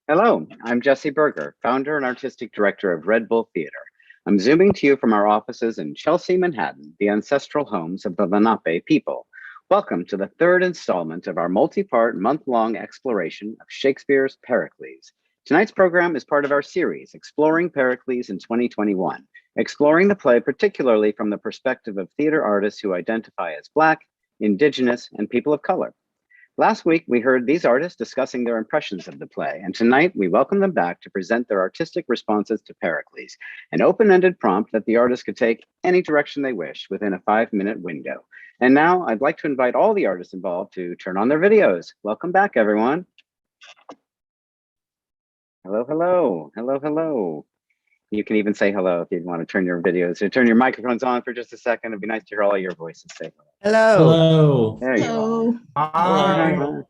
Hello, I'm Jesse Berger, founder and artistic director of Red Bull Theater. I'm zooming to you from our offices in Chelsea, Manhattan, the ancestral homes of the Lenape people. Welcome to the third installment of our multi-part month-long exploration of Shakespeare's Pericles. Tonight's program is part of our series, Exploring Pericles in 2021, exploring the play particularly from the perspective of theater artists who identify as Black, Indigenous, and people of color. Last week, we heard these artists discussing their impressions of the play, and tonight we welcome them back to present their artistic responses to Pericles, an open-ended prompt that the artists could take any direction they wish within a 5-minute window. And now I'd like to invite all the artists involved to turn on their videos. Welcome back, everyone. Hello, hello, hello, hello. You can even say hello if you want to turn your videos or turn your microphones on for just a second. It'd be nice to hear all your voices say hello. Hello. There you Hello. are.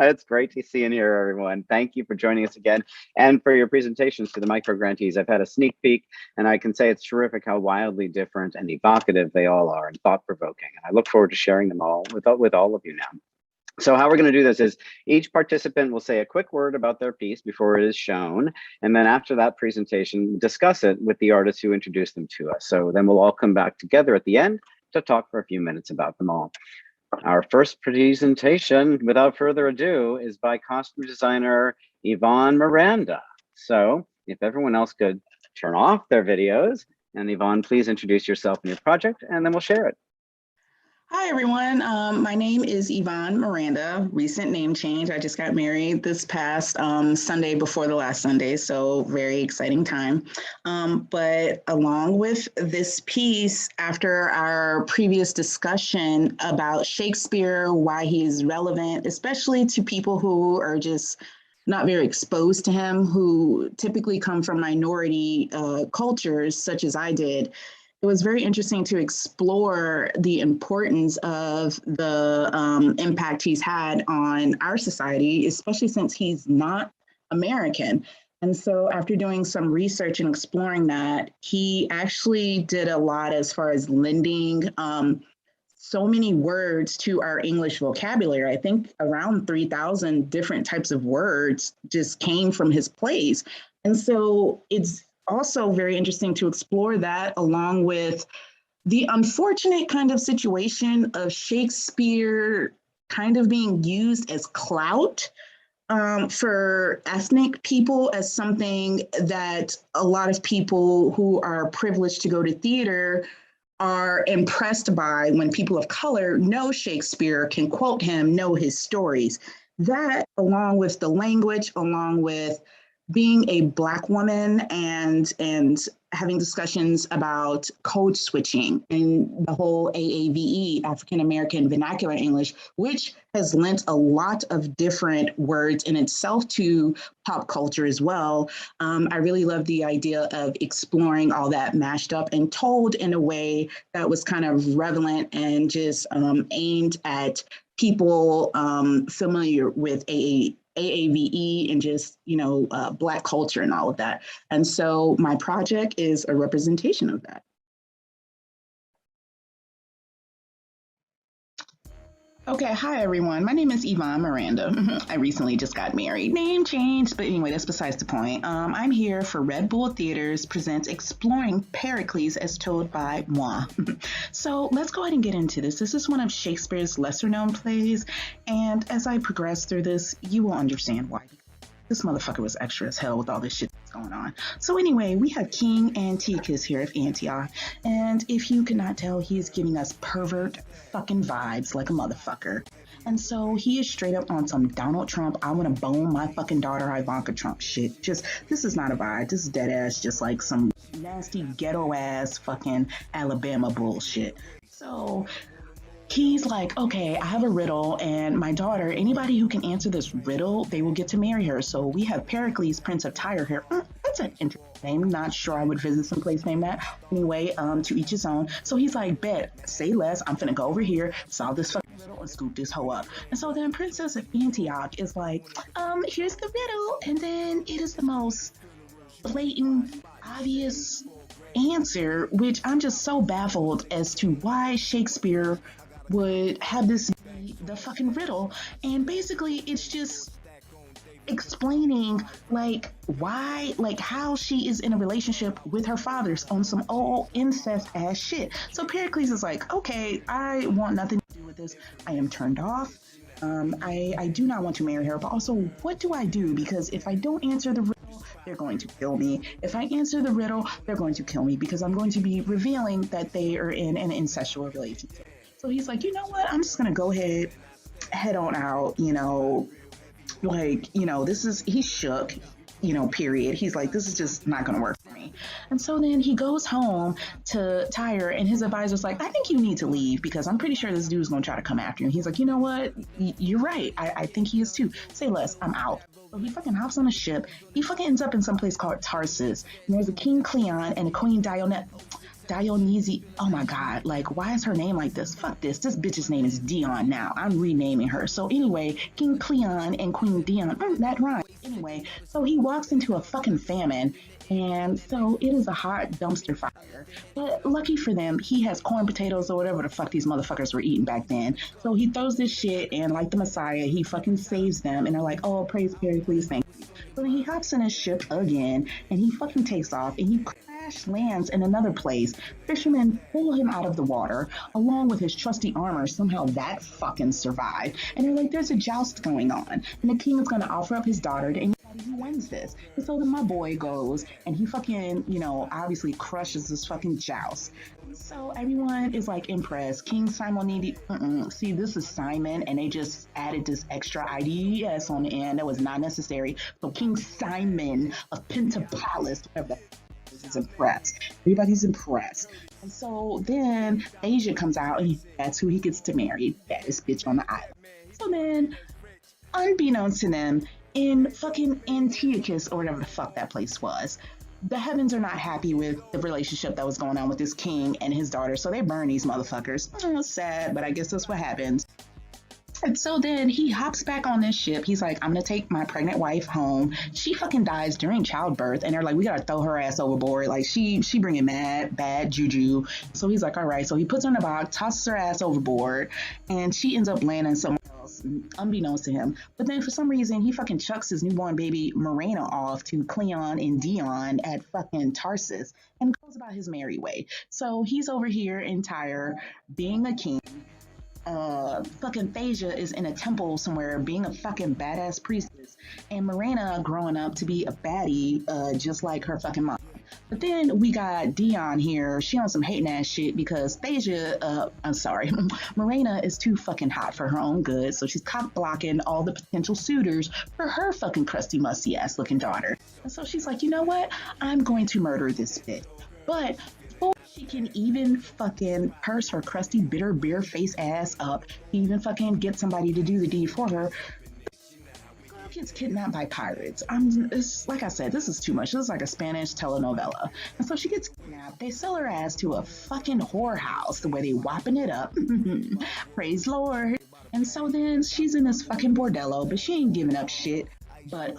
It's great to see and hear everyone. Thank you for joining us again and for your presentations to the micro grantees. I've had a sneak peek and I can say it's terrific how wildly different and evocative they all are and thought-provoking. And I look forward to sharing them all with all of you now. So how we're going to do this is each participant will say a quick word about their piece before it is shown. And then after that presentation, discuss it with the artists who introduced them to us. So then we'll all come back together at the end to talk for a few minutes about them all. Our first presentation, without further ado, is by costume designer Ivonne Miranda. So if everyone else could turn off their videos, and Yvonne, please introduce yourself and your project, and then we'll share it. Hi, everyone. My name is Ivonne Miranda, recent name change. I just got married this past Sunday before the last Sunday, so very exciting time. But along with this piece, after our previous discussion about Shakespeare, why he is relevant, especially to people who are just not very exposed to him, who typically come from minority cultures, such as I did, it was very interesting to explore the importance of the impact he's had on our society, especially since he's not American. And so after doing some research and exploring that, he actually did a lot as far as lending so many words to our English vocabulary. I think around 3,000 different types of words just came from his plays. And so it's also very interesting to explore that along with the unfortunate kind of situation of Shakespeare kind of being used as clout for ethnic people, as something that a lot of people who are privileged to go to theater are impressed by when people of color know Shakespeare, can quote him, know his stories. That, along with the language, along with being a Black woman and having discussions about code switching and the whole AAVE, African American Vernacular English, which has lent a lot of different words in itself to pop culture as well. I really love the idea of exploring all that mashed up and told in a way that was kind of relevant and just aimed at people familiar with AAVE and just, Black culture and all of that. And so my project is a representation of that. Okay, hi everyone. My name is Yvonne Miranda. I recently just got married. Name changed, but anyway, that's besides the point. I'm here for Red Bull Theaters presents Exploring Pericles as told by moi. So let's go ahead and get into this. This is one of Shakespeare's lesser known plays, and as I progress through this, you will understand why. This motherfucker was extra as hell with all this shit that's going on. So anyway, we have King Antiochus here of Antioch. And if you cannot tell, he is giving us pervert fucking vibes like a motherfucker. And so he is straight up on some Donald Trump, I want to bone my fucking daughter Ivanka Trump shit. Just, this is not a vibe. This is dead ass, just like some nasty ghetto ass fucking Alabama bullshit. So he's like, okay, I have a riddle, and my daughter, anybody who can answer this riddle, they will get to marry her. So we have Pericles, Prince of Tyre here. That's an interesting name. Not sure I would visit some place named that. Anyway, to each his own. So he's like, bet, say less. I'm finna go over here, solve this fucking riddle, and scoop this hoe up. And so then Princess of Antioch is like, here's the riddle. And then it is the most blatant, obvious answer, which I'm just so baffled as to why Shakespeare would have this be the fucking riddle. And basically it's just explaining like why, like how she is in a relationship with her father's on some old incest ass shit. So Pericles is like, okay, I want nothing to do with this. I am turned off. I do not want to marry her, but also what do I do? Because if I don't answer the riddle, they're going to kill me. If I answer the riddle, they're going to kill me because I'm going to be revealing that they are in an incestual relationship. So he's like, you know what? I'm just going to go ahead, head on out, he's shook, period. He's like, this is just not going to work for me. And so then he goes home to Tyre, and his advisor's like, I think you need to leave because I'm pretty sure this dude's going to try to come after you. And he's like, you know what? You're right. I think he is too. Say less. I'm out. So he fucking hops on a ship. He fucking ends up in some place called Tarsus. And there's a King Cleon and a Queen Dionysi. Oh my God, like, why is her name like this? Fuck this. This bitch's name is Dion now. I'm renaming her. So anyway, King Cleon and Queen Dion, that rhymes. Anyway, so he walks into a fucking famine. And so it is a hot dumpster fire. But lucky for them, he has corn potatoes or whatever the fuck these motherfuckers were eating back then. So he throws this shit, and like the Messiah, he fucking saves them. And they're like, oh, praise Pericles, thank you. So then he hops in his ship again, and he fucking takes off, and he crash lands in another place. Fishermen pull him out of the water, along with his trusty armor. Somehow that fucking survived. And they're like, there's a joust going on, and the king is going to offer up his daughter to anybody who wins this. And so then my boy goes, and he fucking, obviously crushes this fucking joust. So everyone is like impressed. King Simonidi, see, this is Simon, and they just added this extra IDES on the end that was not necessary. So King Simon of Pentapolis, whatever is impressed. Everybody's impressed. And so then Asia comes out, and that's who he gets to marry. Baddest bitch on the island. So then, unbeknownst to them, in fucking Antiochus, or whatever the fuck that place was, the heavens are not happy with the relationship that was going on with this king and his daughter, so they burn these motherfuckers. Sad, but I guess that's what happens. And so then he hops back on this ship. He's like, I'm gonna take my pregnant wife home. She fucking dies during childbirth, and they're like, we gotta throw her ass overboard. Like she bringing bad juju. So he's like, all right. So he puts her in a box, tosses her ass overboard, and she ends up landing somewhere else, unbeknownst to him. But then for some reason, he fucking chucks his newborn baby Miranda off to Cleon and Dion at fucking Tarsus and goes about his merry way. So he's over here in Tyre being a king. Fucking Thasia is in a temple somewhere being a fucking badass priestess, and Miranda growing up to be a baddie, just like her fucking mom. But then we got Dion here. She on some hating ass shit because Miranda is too fucking hot for her own good, so she's cock blocking all the potential suitors for her fucking crusty, musty ass looking daughter. And so she's like, you know what? I'm going to murder this bitch. But before she can even fucking purse her crusty, bitter, beer face ass up, even fucking get somebody to do the deed for her, girl gets kidnapped by pirates. It's like I said, this is too much. This is like a Spanish telenovela. And so she gets kidnapped. They sell her ass to a fucking whorehouse the way they whopping it up. Praise Lord. And so then she's in this fucking bordello, but she ain't giving up shit but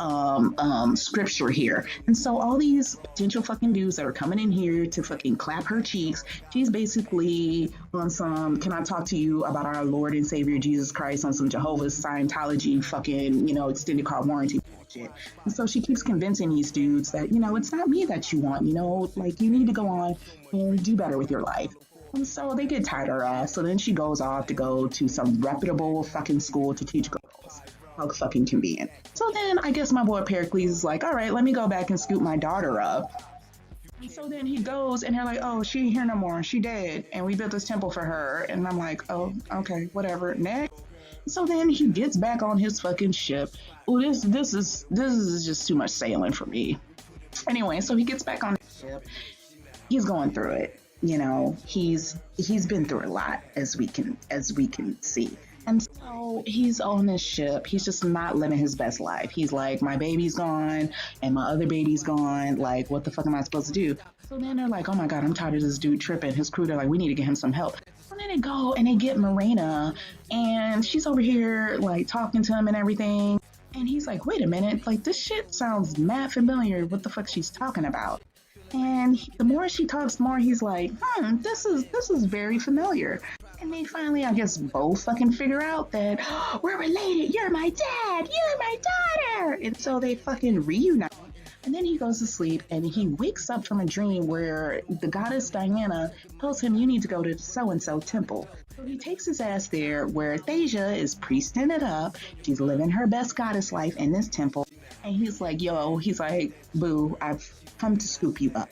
scripture here. And so all these potential fucking dudes that are coming in here to fucking clap her cheeks, she's basically on some, can I talk to you about our Lord and Savior Jesus Christ, on some Jehovah's Scientology fucking, extended car warranty bullshit. And so she keeps convincing these dudes that, it's not me that you want, like you need to go on and do better with your life. And so they get tired of her ass. So then she goes off to go to some reputable fucking school to teach girls how fucking convenient. So then I guess my boy Pericles is like, all right, let me go back and scoop my daughter up. And so then he goes, and they're like, oh, she ain't here no more. She dead. And we built this temple for her. And I'm like, oh, okay, whatever. Next. So then he gets back on his fucking ship. Oh, this is just too much sailing for me. Anyway, so he gets back on the ship. He's going through it. He's been through a lot, as we can see. And so he's on this ship. He's just not living his best life. He's like, my baby's gone and my other baby's gone. Like, what the fuck am I supposed to do? So then they're like, oh my God, I'm tired of this dude tripping. His crew, they're like, we need to get him some help. So then they go and they get Miranda, and she's over here like talking to him and everything. And he's like, wait a minute, like this shit sounds mad familiar. What the fuck she's talking about? And the more she talks, the more he's like, this is very familiar. And they finally, I guess, both fucking figure out that we're related. You're my dad. You're my there. And so they fucking reunite. And then he goes to sleep and he wakes up from a dream where the goddess Diana tells him, you need to go to so and so temple. So he takes his ass there where Thasia is priesting it up. She's living her best goddess life in this temple. And he's like, boo, I've come to scoop you up.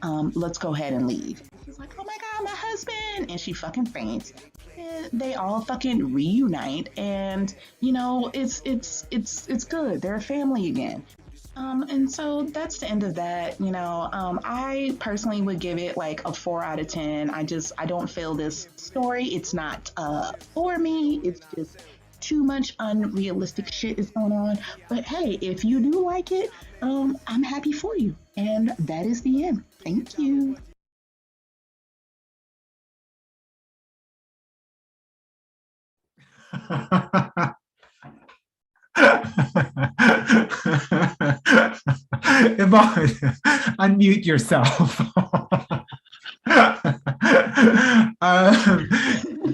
Let's go ahead and leave. She's like, oh my God, my husband. And she fucking faints. And they all fucking reunite. And, it's good. They're a family again. And so that's the end of that. I personally would give it like a 4 out of 10. I don't feel this story. It's not for me. It's just too much unrealistic shit is going on. But hey, if you do like it, I'm happy for you. And that is the end. Thank you. Yvonne, unmute yourself.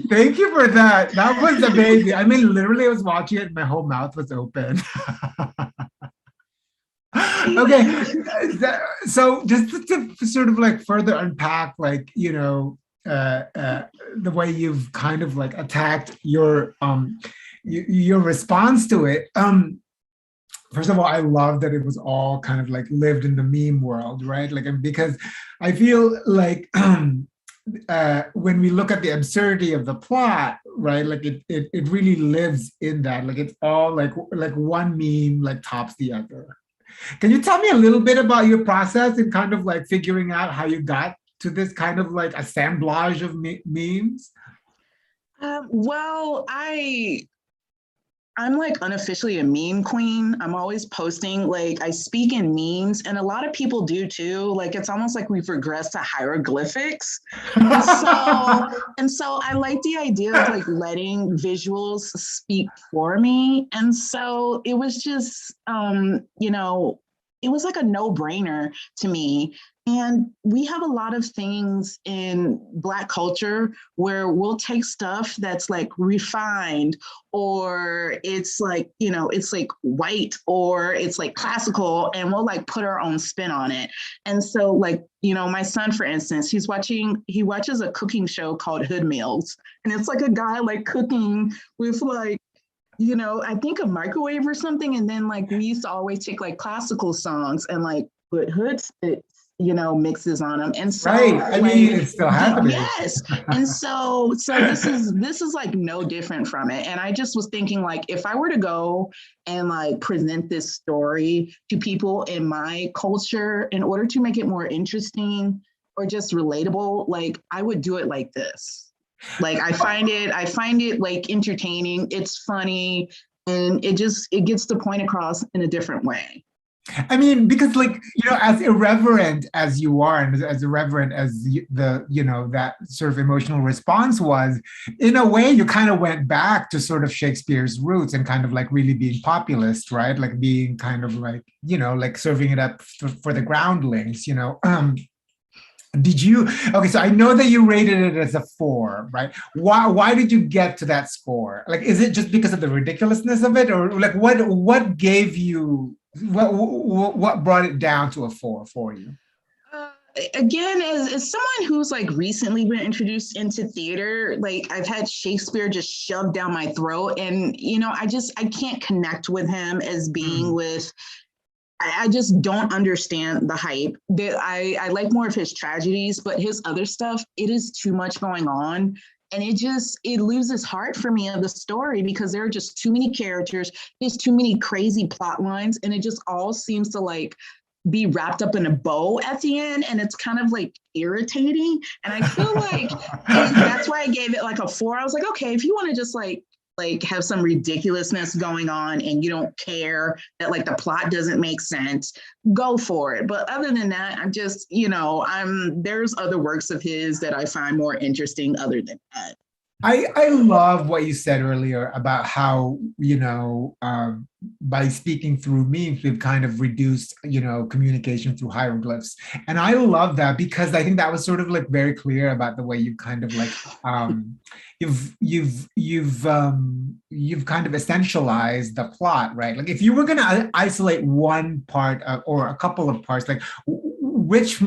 Thank you for that. That was amazing. I mean, literally, I was watching it, and my whole mouth was open. Okay, so just to sort of like further unpack, like the way you've kind of like attacked your response to it. First of all, I love that it was all kind of like lived in the meme world, right? Like, because I feel like when we look at the absurdity of the plot, right? Like it really lives in that. Like it's all like one meme like tops the other. Can you tell me a little bit about your process in kind of like figuring out how you got to this kind of like assemblage of memes? Well, I'm like unofficially a meme queen. I'm always posting, like I speak in memes and a lot of people do too. Like it's almost like we've regressed to hieroglyphics. And so I like the idea of like letting visuals speak for me. And so it was just, it was like a no-brainer to me. And we have a lot of things in Black culture where we'll take stuff that's like refined, or it's like, it's like white, or it's like classical, and we'll like put our own spin on it. And so like, my son, for instance, he watches a cooking show called Hood Meals. And it's like a guy like cooking with like, I think a microwave or something. And then like, we used to always take like classical songs and like put hood spits, mixes on them. And so right. I mean, it's still happening. Yes. And so this is like no different from it. And I just was thinking like, if I were to go and like present this story to people in my culture in order to make it more interesting or just relatable, like I would do it like this. Like I find it like entertaining, it's funny, and it gets the point across in a different way. I mean, because like, as irreverent as you are, and as irreverent as that sort of emotional response was, in a way, you kind of went back to sort of Shakespeare's roots and kind of like really being populist, right? Like being kind of like, like serving it up for the groundlings, okay, so I know that you rated it as a 4, right? Why did you get to that score? Like, is it just because of the ridiculousness of it, or like what gave you, what brought it down to a 4 for you? Again, as someone who's like recently been introduced into theater, like I've had Shakespeare just shoved down my throat, and I can't connect with him as being with. I just don't understand the hype. I like more of his tragedies, but his other stuff, it is too much going on. And it loses heart for me of the story because there are just too many characters. There's too many crazy plot lines, and it just all seems to like be wrapped up in a bow at the end. And it's kind of like irritating. And I feel like that's why I gave it like a 4. I was like, okay, if you want to just like have some ridiculousness going on and you don't care that like the plot doesn't make sense, go for it. But other than that, I'm just, there's other works of his that I find more interesting other than that. I love what you said earlier about how, by speaking through memes, we've kind of reduced, communication through hieroglyphs. And I love that because I think that was sort of like very clear about the way you kind of like, you've kind of essentialized the plot, right? Like if you were going to isolate one part or a couple of parts, like which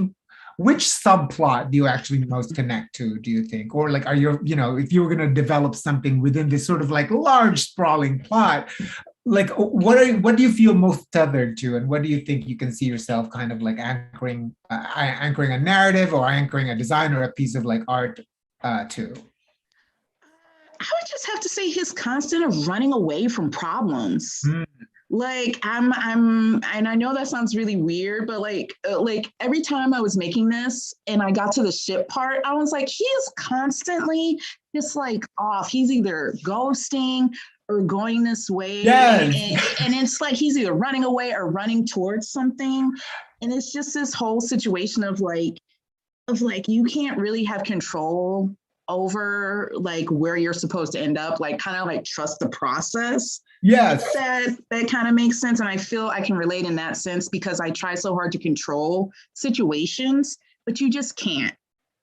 subplot do you actually most connect to, do you think? Or like, are you, if you were going to develop something within this sort of like large sprawling plot, like what do you feel most tethered to, and what do you think you can see yourself kind of like anchoring a narrative or anchoring a design or a piece of like art to? I would just have to say his constant of running away from problems. Like and I know that sounds really weird, but like every time I was making this and I got to the ship part, I was like, he is constantly just like off. He's either ghosting or going this way. Yes. And it's like he's either running away or running towards something. And it's just this whole situation of like you can't really have control over like where you're supposed to end up, like kind of like trust the process. Yes. That kind of makes sense. And I feel I can relate in that sense because I try so hard to control situations, but you just can't.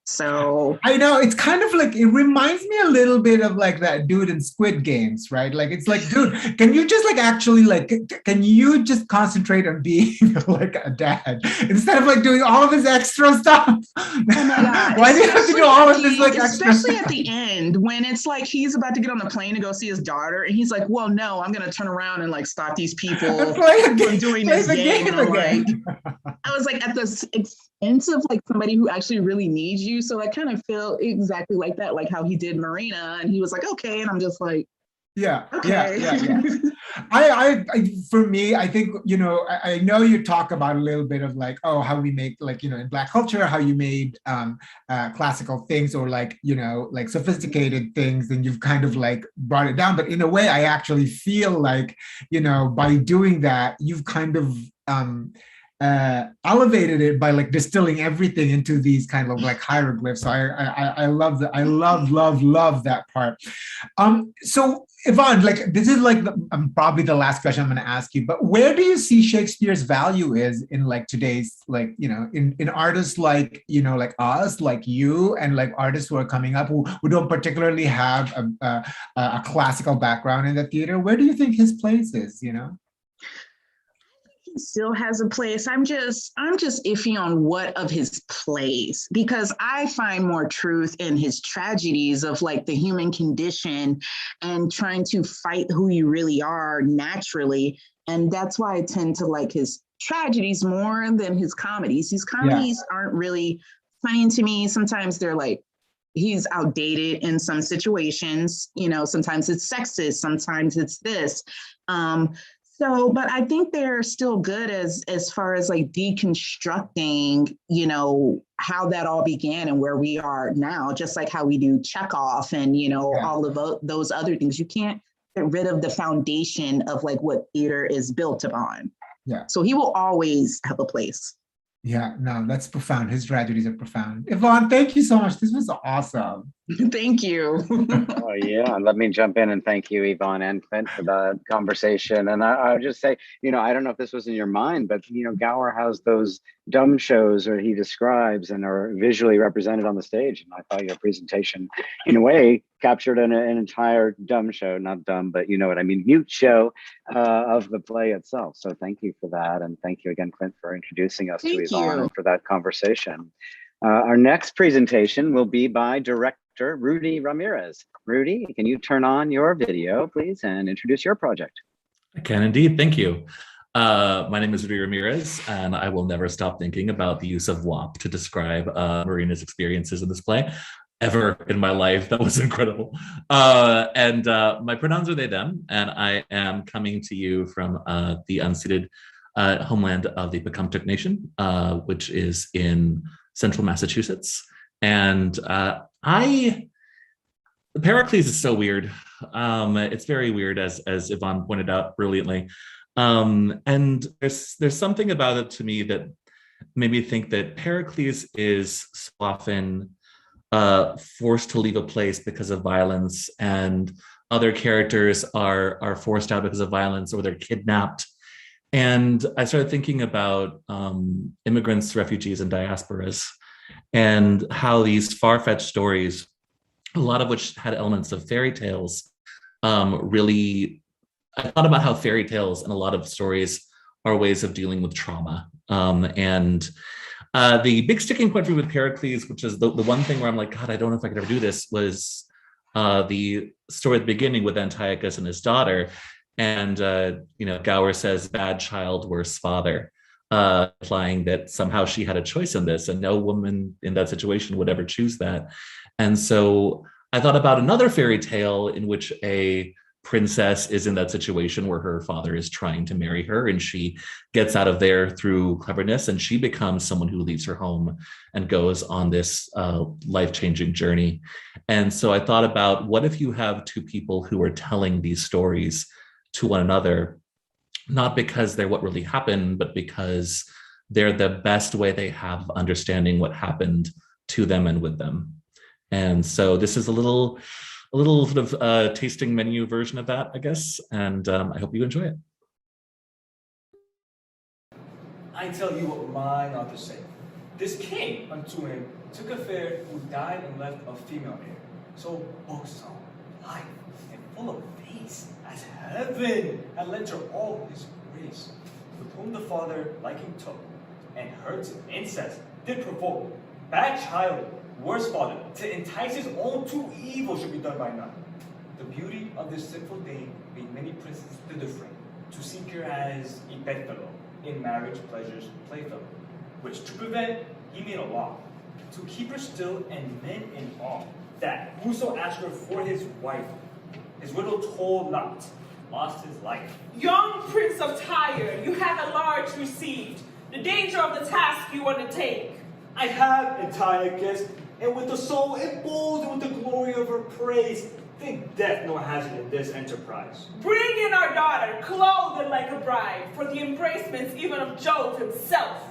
So I know, it's kind of like, it reminds me a little bit of like that dude in Squid Games, right? Like, it's like, dude, can you just like actually like, can you just concentrate on being like a dad instead of like doing all of this extra stuff? Oh my God. Why do you have to do all of this like extra especially stuff? At the end when it's like he's about to get on the plane to go see his daughter and he's like, well, no, I'm going to turn around and like stop these people from doing this game. And I'm like, I was like at the expense of like somebody who actually really needs you. So I kind of feel exactly like that, like how he did Marina, and he was like, okay, and I'm just like, yeah. I For me, I think, I know you talk about a little bit of like, oh, how we make like, in Black culture, how you made classical things or like, like sophisticated things, and you've kind of like brought it down. But in a way, I actually feel like, by doing that, you've kind of elevated it by like distilling everything into these kind of like hieroglyphs. So I love that. I love that part. So Yvonne, like this is like probably the last question I'm going to ask you, but where do you see Shakespeare's value is in like today's, like, in artists like, like us, like you, and like artists who are coming up who don't particularly have a classical background in the theater? Where do you think his place is, He still has a place. I'm just iffy on what of his plays, because I find more truth in his tragedies of like the human condition and trying to fight who you really are naturally. And that's why I tend to like his tragedies more than his comedies. His comedies aren't really funny to me. Sometimes they're like, he's outdated in some situations, sometimes it's sexist, sometimes it's this. But I think they're still good as far as like deconstructing, how that all began and where we are now, just like how we do Chekhov and, all of those other things. You can't get rid of the foundation of like what theater is built upon. Yeah. So he will always have a place. Yeah, no, that's profound. His tragedies are profound. Yvonne, thank you so much. This was awesome. Thank you. Oh, yeah. Let me jump in and thank you, Yvonne and Clint, for the conversation. And I would just say, I don't know if this was in your mind, but, Gower has those dumb shows where he describes and are visually represented on the stage. And I thought your presentation, in a way, captured an entire dumb show, not dumb, but you know what I mean, mute show of the play itself. So thank you for that. And thank you again, Clint, for introducing us to Yvonne and for that conversation. Our next presentation will be by director Rudy Ramirez. Rudy, can you turn on your video, please, and introduce your project? I can indeed, thank you. My name is Rudy Ramirez, and I will never stop thinking about the use of WAP to describe Marina's experiences in this play ever in my life. That was incredible. My pronouns are they, them, and I am coming to you from the unceded homeland of the Pecumtuck Nation, which is in central Massachusetts. And Pericles is so weird. It's very weird, as Yvonne pointed out brilliantly. And there's something about it to me that made me think that Pericles is so often forced to leave a place because of violence, and other characters are forced out because of violence, or they're kidnapped. And I started thinking about immigrants, refugees, and diasporas, and how these far-fetched stories, a lot of which had elements of fairy tales, really, I thought about how fairy tales and a lot of stories are ways of dealing with trauma. And the big sticking point for me with Pericles, which is the one thing where I'm like, God, I don't know if I could ever do this, was the story at the beginning with Antiochus and his daughter. And, Gower says, bad child, worse father, implying that somehow she had a choice in this and no woman in that situation would ever choose that. And so I thought about another fairy tale in which a princess is in that situation where her father is trying to marry her and she gets out of there through cleverness and she becomes someone who leaves her home and goes on this life-changing journey. And so I thought about, what if you have two people who are telling these stories to one another, not because they're what really happened, but because they're the best way they have of understanding what happened to them and with them. And so this is a little sort of tasting menu version of that, I guess. And I hope you enjoy it. I tell you what mine ought to say. This king unto him took a fair who died and left a female heir. So buxom, light, and full of face as heaven had lent her all his grace, with whom the father liking took, and her to incest did provoke. Bad child, worse father, to entice his own to evil should be done by none. The beauty of this sinful dame made many princes thither frame, to seek her as a bedfellow, in marriage pleasures playfellow, which to prevent he made a law, to keep her still and men in awe, that whoso asked her for his wife, his widow told not, lost his life. Young Prince of Tyre, you have a large received, the danger of the task you undertake. I have Antiochus, and with the soul emboldened with the glory of her praise, think death nor hazard in this enterprise. Bring in our daughter, clothed like a bride, for the embracements even of Jove himself.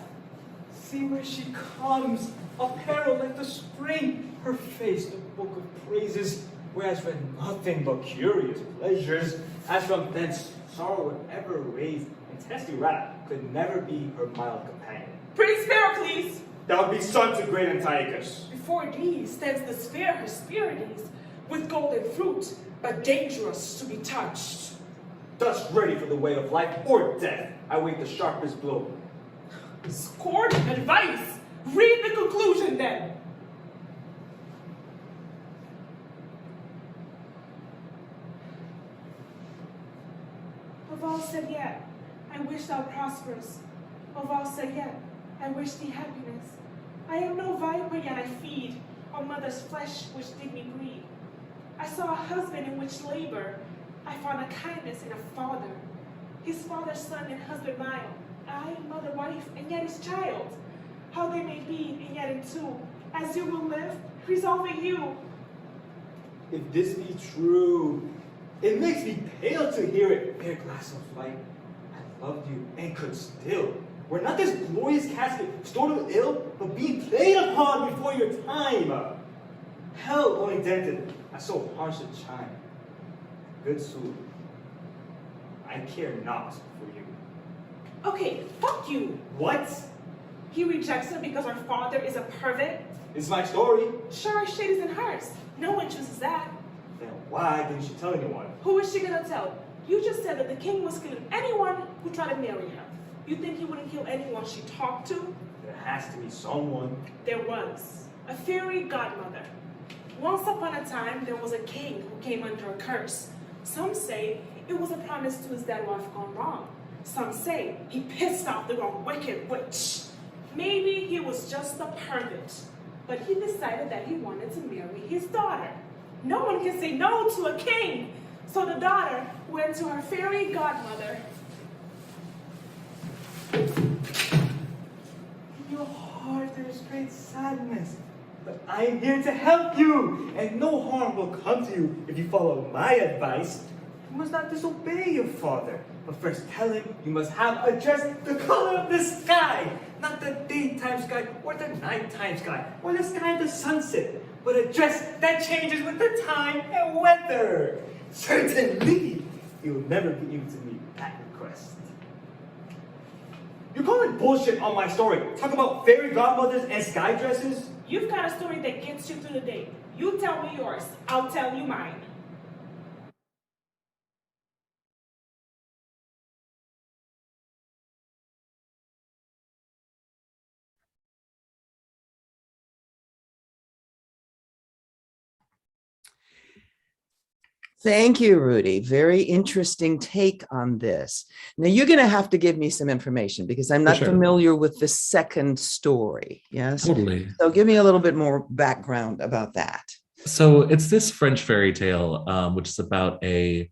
See where she comes, apparel like the spring, her face the book of praises, whereas for nothing but curious pleasures, as from thence sorrow would ever raise, and testy wrath could never be her mild companion. Prince Pericles! Thou be son to great Antiochus. Before thee stands the sphere Hesperides, with golden fruit, but dangerous to be touched. Thus ready for the way of life or death, I wait the sharpest blow. Scorned advice! Read the conclusion then! Yvonne Sayet, I wish thou prosperous. Yvonne Sayet, I wish thee happiness. I am no viper, yet I feed on mother's flesh which did me breed. I saw a husband in which labor. I found a kindness in a father. His father's son and husband mine. I, mother, wife, and yet his child. How they may be, and yet in two. As you will live, resolving you. If this be true, it makes me pale to hear it. Fair glass of light, I loved you and could still. Were not this glorious casket stored with ill, but being played upon before your time. Hell only dented at so harsh a chime. Good soul, I care not for you. Okay, fuck you. What? He rejects her because her father is a pervert? It's my story. Sure, her shit isn't hers. No one chooses that. Then why didn't she tell anyone? Who is she gonna tell? You just said that the king was killing anyone who tried to marry her. You think he wouldn't kill anyone she talked to? There has to be someone. There was. A fairy godmother. Once upon a time, there was a king who came under a curse. Some say it was a promise to his dead wife gone wrong. Some say he pissed off the wrong wicked witch. Maybe he was just a pervert, but he decided that he wanted to marry his daughter. No one can say no to a king. So the daughter went to her fairy godmother. In your heart there is great sadness, but I am here to help you, and no harm will come to you if you follow my advice. You must not disobey your father, but first tell him you must have addressed the color of the sky, not the daytime sky or the nighttime sky or the sky at the sunset, but a dress that changes with the time and weather. Certainly, you will never be able to meet that request. You're calling bullshit on my story. Talk about fairy godmothers and sky dresses? You've got a story that gets you through the day. You tell me yours, I'll tell you mine. Thank you, Rudy. Very interesting take on this. Now, you're going to have to give me some information because I'm not familiar with the second story. Yes. Totally. So give me a little bit more background about that. So it's this French fairy tale, which is about a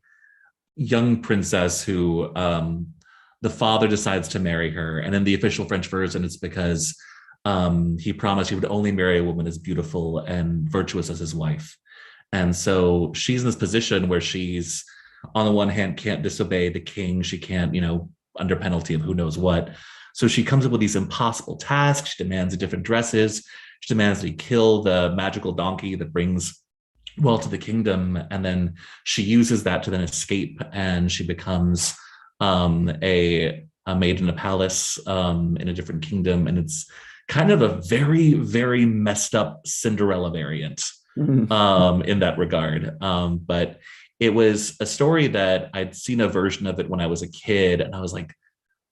young princess who the father decides to marry her. And in the official French version, it's because he promised he would only marry a woman as beautiful and virtuous as his wife. And so she's in this position where she's, on the one hand, can't disobey the king. She can't, under penalty of who knows what. So she comes up with these impossible tasks. She demands different dresses. She demands that he kill the magical donkey that brings wealth to the kingdom. And then she uses that to then escape. And she becomes a maid in a palace in a different kingdom. And it's kind of a very, very messed up Cinderella variant. In that regard. But it was a story that I'd seen a version of it when I was a kid. And I was like,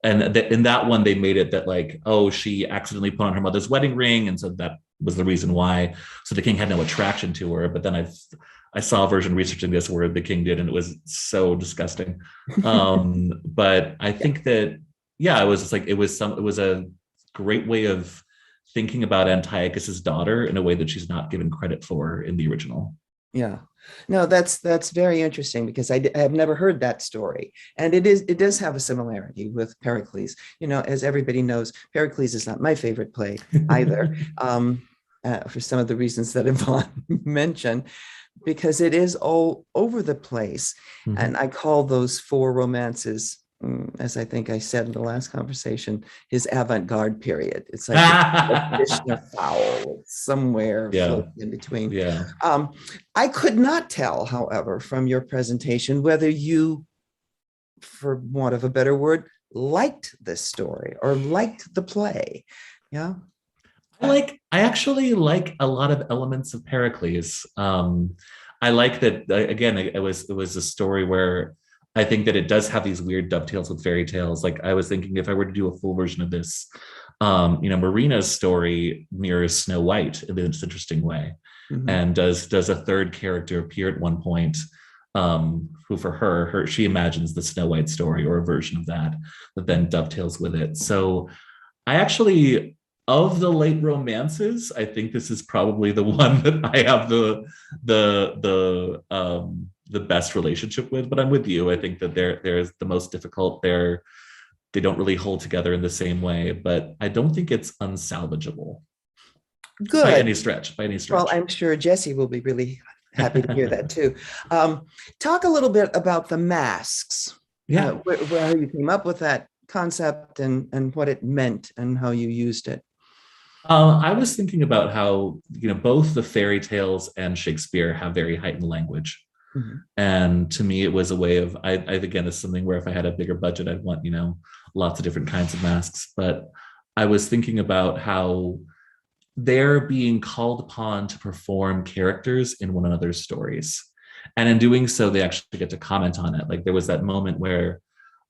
in that one, they made it that like, oh, she accidentally put on her mother's wedding ring. And so that was the reason why. So the king had no attraction to her. But then I saw a version researching this where the king did, and it was so disgusting. But I think that, yeah, it was just like, it was a great way of thinking about Antiochus's daughter in a way that she's not given credit for in the original. Yeah, no, that's very interesting because I have never heard that story, and it does have a similarity with Pericles. As everybody knows, Pericles is not my favorite play either, for some of the reasons that Yvonne mentioned, because it is all over the place, and I call those four romances, as I think I said in the last conversation, his avant-garde period. It's like a fish in a fowl somewhere in between. Yeah. I could not tell, however, from your presentation whether you, for want of a better word, liked this story or liked the play. Yeah. I actually like a lot of elements of Pericles. I like that, again, it was a story where I think that it does have these weird dovetails with fairy tales. Like I was thinking if I were to do a full version of this, Marina's story mirrors Snow White in this interesting way. And does a third character appear at one point, who for her, she imagines the Snow White story or a version of that then dovetails with it. So I actually, of the late romances, I think this is probably the one that I have the best relationship with, but I'm with you. I think that there's the most difficult. They don't really hold together in the same way, but I don't think it's unsalvageable. Good. By any stretch. Well, I'm sure Jesse will be really happy to hear that too. Talk a little bit about the masks. Yeah. Where you came up with that concept and what it meant and how you used it. I was thinking about how, both the fairy tales and Shakespeare have very heightened language. And to me, it was a way of, I again, it's something where if I had a bigger budget, I'd want, lots of different kinds of masks. But I was thinking about how they're being called upon to perform characters in one another's stories. And in doing so, they actually get to comment on it. Like there was that moment where,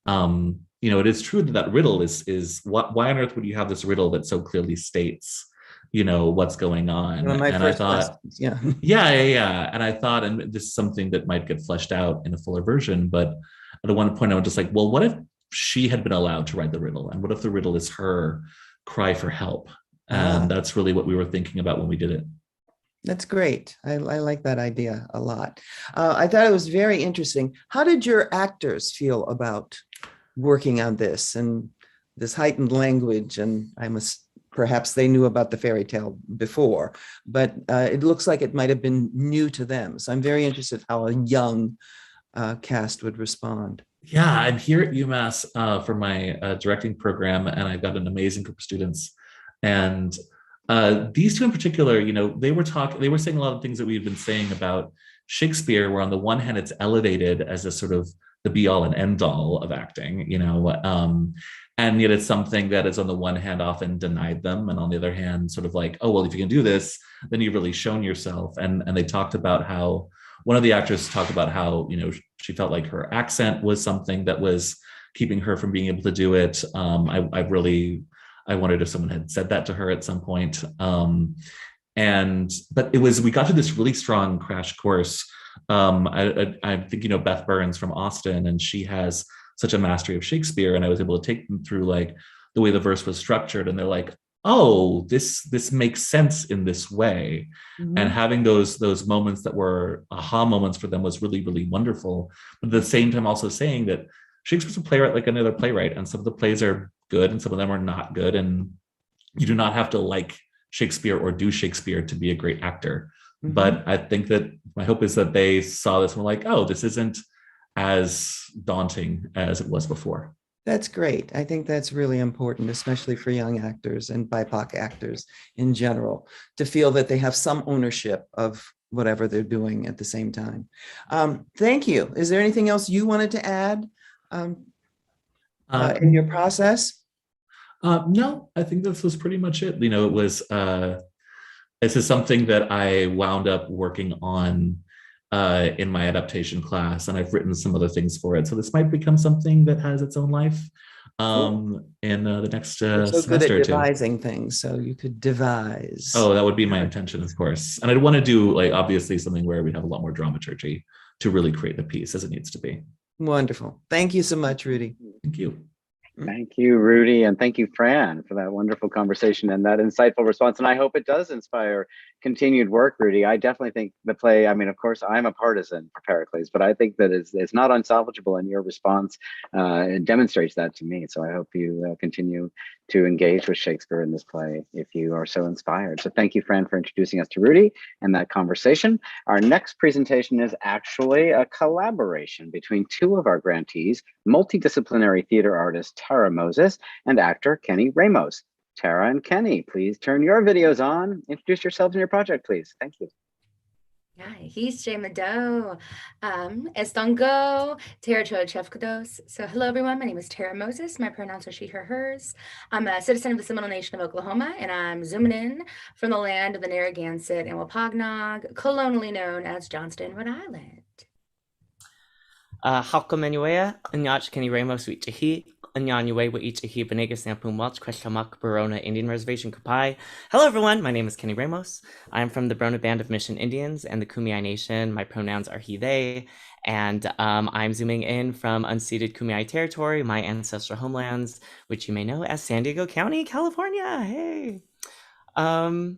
it is true that riddle is why on earth would you have this riddle that so clearly states, what's going on? And I thought, yeah. And I thought, and this is something that might get fleshed out in a fuller version, but at the one point I was just like, well, what if she had been allowed to write the riddle? And what if the riddle is her cry for help? And that's really what we were thinking about when we did it. That's great. I like that idea a lot. I thought it was very interesting. How did your actors feel about working on this and this heightened language? And perhaps they knew about the fairy tale before, but it looks like it might have been new to them. So I'm very interested how a young cast would respond. Yeah, I'm here at UMass for my directing program, and I've got an amazing group of students. And these two in particular, they were saying a lot of things that we've been saying about Shakespeare, where on the one hand, it's elevated as a sort of the be all and end all of acting, and yet it's something that is on the one hand often denied them, and on the other hand sort of like, oh, well, if you can do this, then you've really shown yourself. And they talked about how, one of the actors talked about how, she felt like her accent was something that was keeping her from being able to do it. I wondered if someone had said that to her at some point. But we got to this really strong crash course. I think, you know, Beth Burns from Austin, and she has such a mastery of Shakespeare. And I was able to take them through like the way the verse was structured. And they're like, oh, this makes sense in this way. Mhm. And having those moments that were aha moments for them was really, really wonderful. But at the same time, also saying that Shakespeare's a playwright like another playwright, and some of the plays are good and some of them are not good. And you do not have to like Shakespeare or do Shakespeare to be a great actor. Mhm. But I think that my hope is that they saw this and were like, oh, this isn't as daunting as it was before. That's great. I think that's really important, especially for young actors and BIPOC actors in general, to feel that they have some ownership of whatever they're doing at the same time. Thank you. Is there anything else you wanted to add in your process? No, I think this was pretty much it. You know, it was, this is something that I wound up working on in my adaptation class, and I've written some other things for it. So this might become something that has its own life in the next You're so good semester at or two. devising things, so you could devise. Oh, that would be my intention, of course. And I'd want to do, like, obviously something where we have a lot more dramaturgy to really create the piece as it needs to be. Wonderful. Thank you so much, Rudy. Thank you. Thank you, Rudy, and thank you, Fran, for that wonderful conversation and that insightful response. And I hope it does inspire continued work, Rudy. I definitely think the play, I mean, of course, I'm a partisan for Pericles, but I think that it's not unsalvageable, and your response it demonstrates that to me. So I hope you continue to engage with Shakespeare in this play if you are so inspired. So thank you, Fran, for introducing us to Rudy and that conversation. Our next presentation is actually a collaboration between two of our grantees, multidisciplinary theater artist Tara Moses and actor Kenny Ramos. Tara and Kenny, please turn your videos on. Introduce yourselves and your project, please. Thank you. Yeah, he's Jay Mado. Estongo, Tara Chefkados. So hello everyone, my name is Tara Moses. My pronouns are she, her, hers. I'm a citizen of the Seminole Nation of Oklahoma, and I'm zooming in from the land of the Narragansett and Wampanoag, colonially known as Johnston, Rhode Island. Halka Menuea, Anyach Kenny Ramos Wichahi, Anyan Yue Wichahi Benegas Nampum Welch, Queshamak Barona Indian Reservation Kapai. Hello everyone, my name is Kenny Ramos. I'm from the Brona Band of Mission Indians and the Kumeyaay Nation. My pronouns are he, they, and I'm zooming in from unceded Kumeyaay territory, my ancestral homelands, which you may know as San Diego County, California. Hey. I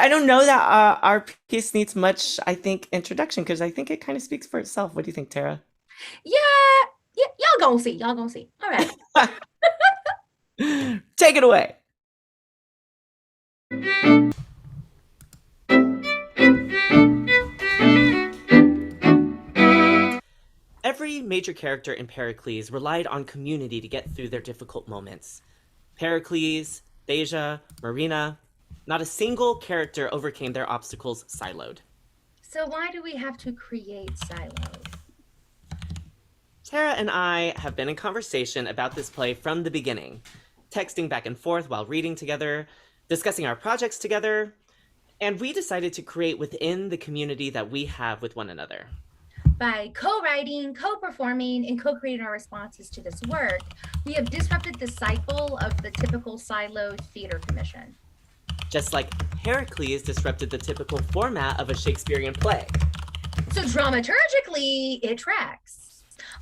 don't know that our piece needs much, I think, introduction, because I think it kind of speaks for itself. What do you think, Tara? Yeah, y'all gonna see. Y'all gonna see. All right. Take it away. Every major character in Pericles relied on community to get through their difficult moments. Pericles, Deja, Marina, not a single character overcame their obstacles siloed. So why do we have to create silos? Tara and I have been in conversation about this play from the beginning, texting back and forth while reading together, discussing our projects together, and we decided to create within the community that we have with one another. By co-writing, co-performing, and co-creating our responses to this work, we have disrupted the cycle of the typical siloed theater commission. Just like Pericles disrupted the typical format of a Shakespearean play. So dramaturgically, it tracks.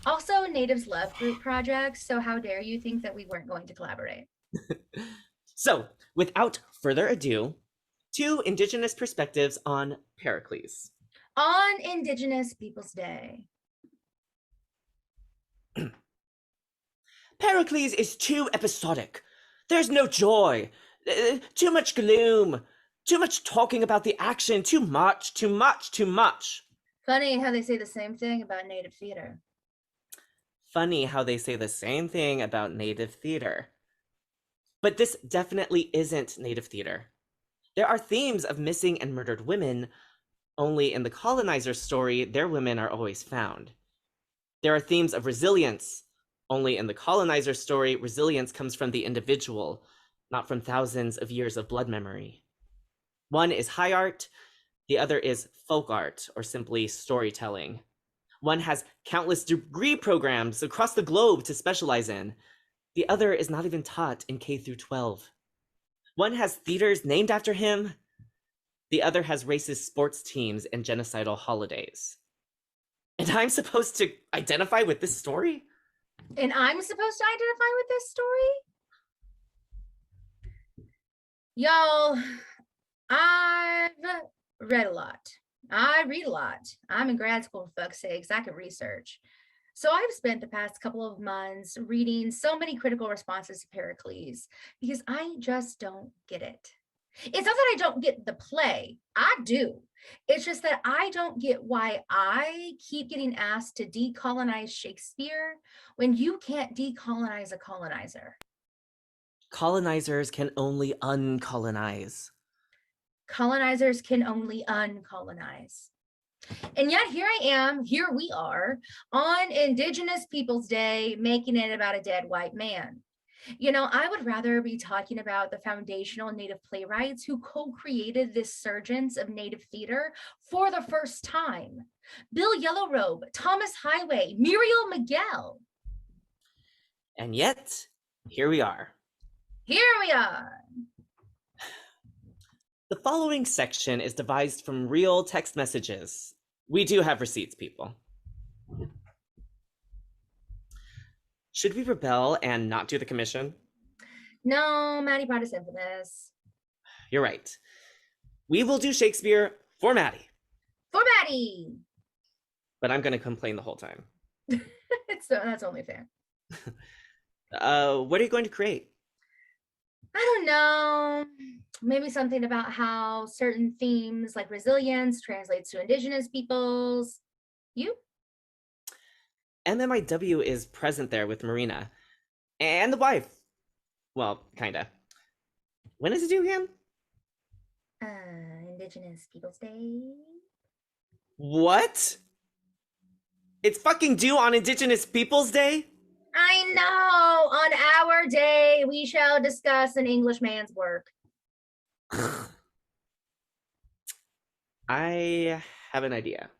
Also, natives love group projects, so how dare you think that we weren't going to collaborate? So, without further ado, 2 Indigenous perspectives on Pericles. On Indigenous Peoples' Day. Pericles is too episodic. There's no joy. Too much gloom. Too much talking about the action. Too much. Funny how they say the same thing about native theater. Funny how they say the same thing about native theater. But this definitely isn't native theater. There are themes of missing and murdered women, only in the colonizer's story, their women are always found. There are themes of resilience, only in the colonizer's story, resilience comes from the individual, not from thousands of years of blood memory. One is high art, the other is folk art, or simply storytelling. One has countless degree programs across the globe to specialize in. The other is not even taught in K through 12. One has theaters named after him. The other has racist sports teams and genocidal holidays. And I'm supposed to identify with this story? And I'm supposed to identify with this story? Y'all, I've read a lot. I read a lot. I'm in grad school, for fuck's sakes. I can research. So I've spent the past couple of months reading so many critical responses to Pericles because I just don't get it. It's not that I don't get the play. I do. It's just that I don't get why I keep getting asked to decolonize Shakespeare when you can't decolonize a colonizer. Colonizers can only uncolonize. Colonizers can only uncolonize. And yet here we are on Indigenous Peoples Day, making it about a dead white man. You know, I would rather be talking about the foundational Native playwrights who co-created this surgence of Native theater for the first time. Bill Yellowrobe, Thomas Highway, Muriel Miguel. And yet, here we are. Here we are. The following section is devised from real text messages. We do have receipts, people. Should we rebel and not do the commission? No, Maddie brought us in for this. You're right. We will do Shakespeare for Maddie. For Maddie. But I'm going to complain the whole time. That's only fair. What are you going to create? I don't know. Maybe something about how certain themes like resilience translates to Indigenous peoples. You? MMIW is present there with Marina. And the wife. Well, kinda. When is it due again? Indigenous Peoples Day. What? It's fucking due on Indigenous Peoples Day? I know. On our day, we shall discuss an Englishman's work. I have an idea.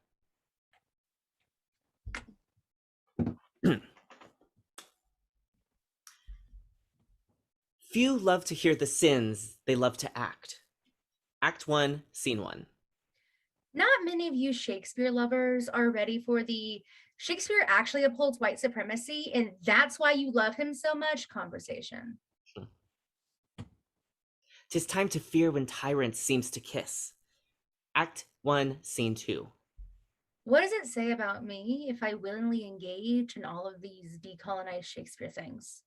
Few love to hear the sins, they love to act. Act 1, Scene 1. Not many of you Shakespeare lovers are ready for the Shakespeare actually upholds white supremacy, and that's why you love him so much conversation. 'Tis time to fear when tyrants seems to kiss. Act 1, Scene 2. What does it say about me if I willingly engage in all of these decolonized Shakespeare things?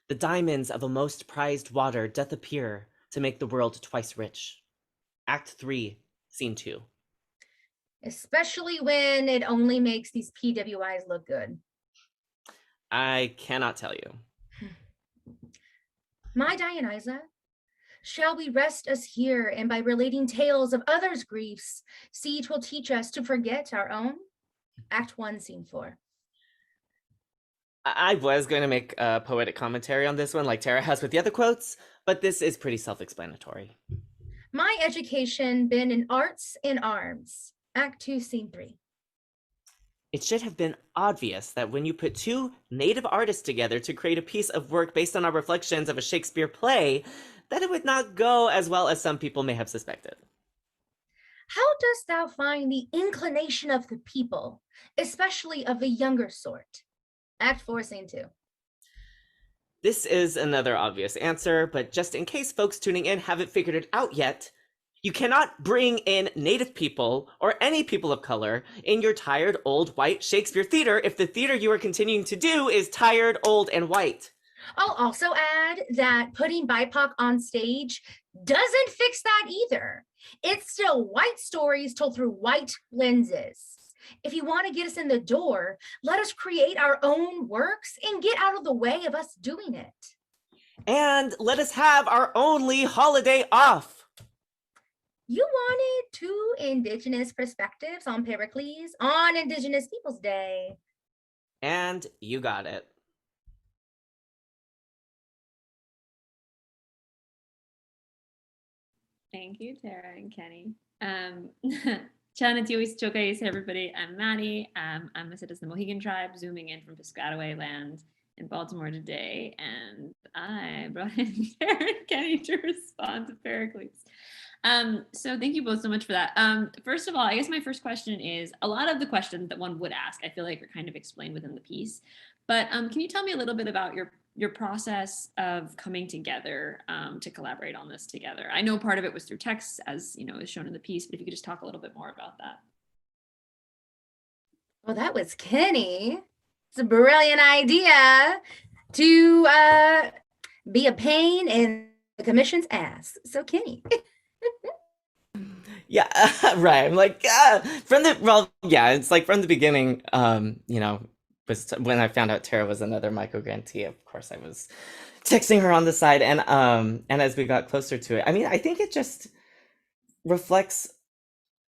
The diamonds of a most prized water doth appear to make the world twice rich. Act 3, Scene 2. Especially when it only makes these PWIs look good. I cannot tell you. My Dionysa, shall we rest us here, and by relating tales of others' griefs, see 'twill teach us to forget our own? Act 1, Scene 4. I was going to make a poetic commentary on this one like Tara has with the other quotes, but this is pretty self-explanatory. My education been in arts and arms. Act 2, Scene 3. It should have been obvious that when you put two native artists together to create a piece of work based on our reflections of a Shakespeare play, that it would not go as well as some people may have suspected. How dost thou find the inclination of the people, especially of the younger sort? Act 4, Scene 2. This is another obvious answer, but just in case folks tuning in haven't figured it out yet, you cannot bring in Native people or any people of color in your tired, old, white Shakespeare theater if the theater you are continuing to do is tired, old, and white. I'll also add that putting BIPOC on stage doesn't fix that either. It's still white stories told through white lenses. If you want to get us in the door, let us create our own works and get out of the way of us doing it. And let us have our only holiday off. You wanted two Indigenous perspectives on Pericles on Indigenous Peoples Day. And you got it. Thank you, Tara and Kenny. Chana Tiwis Chokais, everybody. I'm Maddie. I'm a citizen of the Mohegan tribe, zooming in from Piscataway land in Baltimore today, and I brought in Tara and Kenny to respond to Pericles. So thank you both so much for that. First of all, I guess my first question is, a lot of the questions that one would ask, I feel like are kind of explained within the piece. But can you tell me a little bit about your process of coming together to collaborate on this together? I know part of it was through text, as you know, is shown in the piece, but if you could just talk a little bit more about that. Well, that was Kenny. It's a brilliant idea to be a pain in the commission's ass. So Kenny. Yeah, right. I'm like, it's like from the beginning, you know, was when I found out Tara was another micro grantee, of course I was texting her on the side, and as we got closer to it, I mean, I think it just reflects